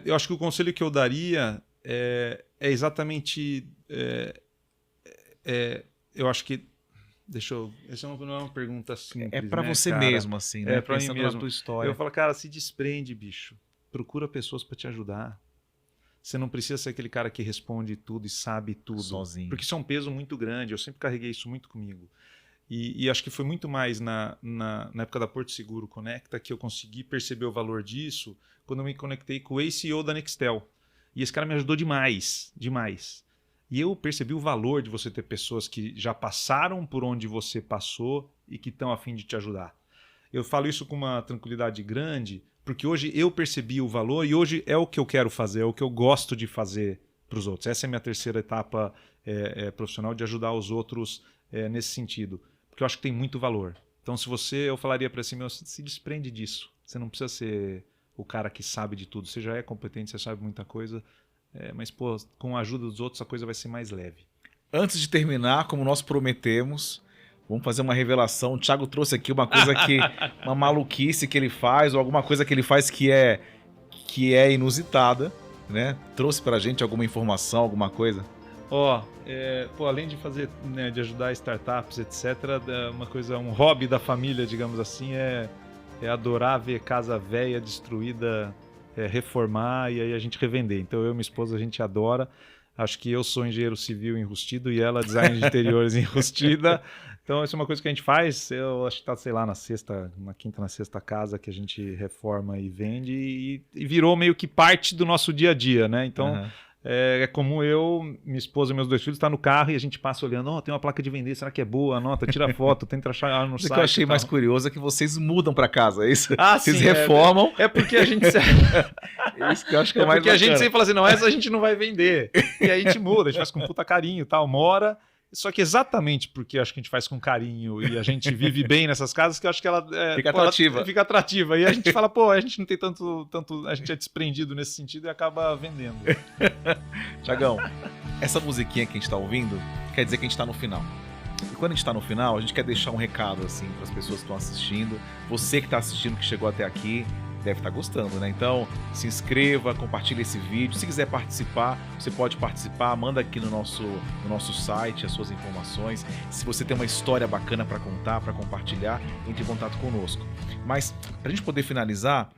Eu acho que o conselho que eu daria é exatamente... eu acho que... Essa não é uma pergunta simples, é para você cara? Mesmo, assim, né? Para mim mesmo. Na tua história. Eu falo, cara, se desprende, bicho. Procura pessoas para te ajudar. Você não precisa ser aquele cara que responde tudo e sabe tudo. Sozinho. Porque isso é um peso muito grande. Eu sempre carreguei isso muito comigo. E acho que foi muito mais na época da Porto Seguro Conecta que eu consegui perceber o valor disso quando eu me conectei com o ex-CEO da Nextel. E esse cara me ajudou demais, demais. E eu percebi o valor de você ter pessoas que já passaram por onde você passou e que estão a fim de te ajudar. Eu falo isso com uma tranquilidade grande, porque hoje eu percebi o valor e hoje é o que eu quero fazer, é o que eu gosto de fazer para os outros. Essa é a minha terceira etapa profissional, de ajudar os outros nesse sentido. Porque eu acho que tem muito valor. Então, eu falaria para si, se desprende disso. Você não precisa ser o cara que sabe de tudo. Você já é competente, você sabe muita coisa. Mas, pô, com a ajuda dos outros, a coisa vai ser mais leve. Antes de terminar, como nós prometemos, vamos fazer uma revelação. O Thiago trouxe aqui uma coisa uma maluquice que ele faz, ou alguma coisa que ele faz que é inusitada, né? Trouxe pra gente alguma informação, alguma coisa? Além de fazer, né, de ajudar startups, etc., um hobby da família, digamos assim, é adorar ver casa velha, destruída, reformar e aí a gente revender. Então eu e minha esposa, a gente adora. Acho que eu sou engenheiro civil enrustido e ela design de interiores enrustida. Então isso é uma coisa que a gente faz. Eu acho que tá, sei lá, na quinta, na sexta casa que a gente reforma e vende e virou meio que parte do nosso dia a dia, né? Então é comum eu, minha esposa e meus 2 filhos estar no carro e a gente passa olhando, tem uma placa de vender, será que é boa? Anota, tira foto, tenta achar no site. O que eu achei mais curioso é que vocês mudam para casa, é isso? Vocês sim, reformam. É porque a gente... Isso que eu acho que é mais porque bacana. A gente sempre fala assim, não, essa a gente não vai vender. E aí a gente muda, a gente faz com puta carinho e tal, mora... Só que exatamente porque acho que a gente faz com carinho e a gente vive bem nessas casas, que eu acho que ela fica atrativa. Ela fica atrativa. E a gente fala, a gente não tem tanto... A gente é desprendido nesse sentido e acaba vendendo. Tiagão, essa musiquinha que a gente tá ouvindo quer dizer que a gente tá no final. E quando a gente tá no final, a gente quer deixar um recado assim para as pessoas que estão assistindo. Você que tá assistindo, que chegou até aqui, deve estar gostando, né? Então, se inscreva, compartilhe esse vídeo. Se quiser participar, você pode participar. Manda aqui no nosso site as suas informações. Se você tem uma história bacana para contar, para compartilhar, entre em contato conosco. Mas, para a gente poder finalizar,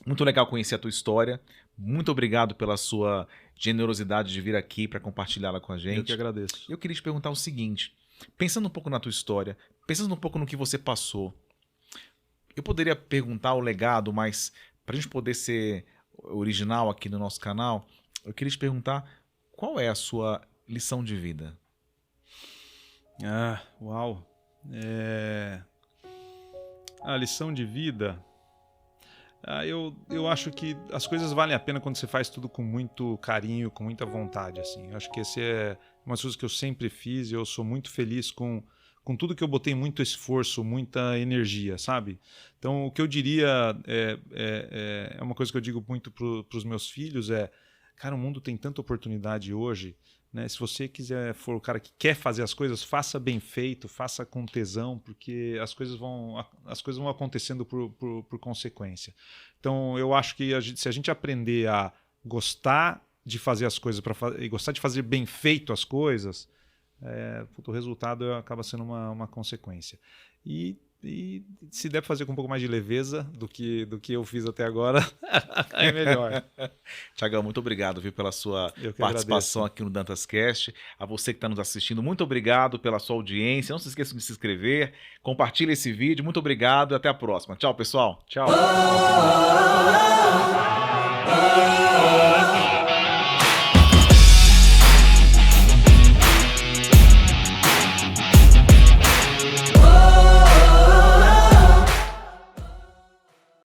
muito legal conhecer a tua história. Muito obrigado pela sua generosidade de vir aqui para compartilhá-la com a gente. Eu que agradeço. Eu queria te perguntar o seguinte, pensando um pouco na tua história, pensando um pouco no que você passou, eu poderia perguntar o legado, mas para a gente poder ser original aqui no nosso canal, eu queria te perguntar qual é a sua lição de vida? Uau! A lição de vida... eu acho que as coisas valem a pena quando você faz tudo com muito carinho, com muita vontade, assim. Eu acho que esse é uma das coisas que eu sempre fiz e eu sou muito feliz com tudo que eu botei muito esforço, muita energia, sabe? Então, o que eu diria é uma coisa que eu digo muito para os meus filhos cara, o mundo tem tanta oportunidade hoje, né? Se você for o cara que quer fazer as coisas, faça bem feito, faça com tesão, porque as coisas vão acontecendo por consequência. Então, eu acho que se a gente aprender a gostar de fazer as coisas e gostar de fazer bem feito as coisas, o resultado acaba sendo uma consequência. E se der para fazer com um pouco mais de leveza do que eu fiz até agora, é melhor. Tiagão, muito obrigado, pela sua participação aqui no DantasCast. A você que está nos assistindo, muito obrigado pela sua audiência. Não se esqueça de se inscrever, compartilhe esse vídeo. Muito obrigado e até a próxima. Tchau, pessoal. Tchau.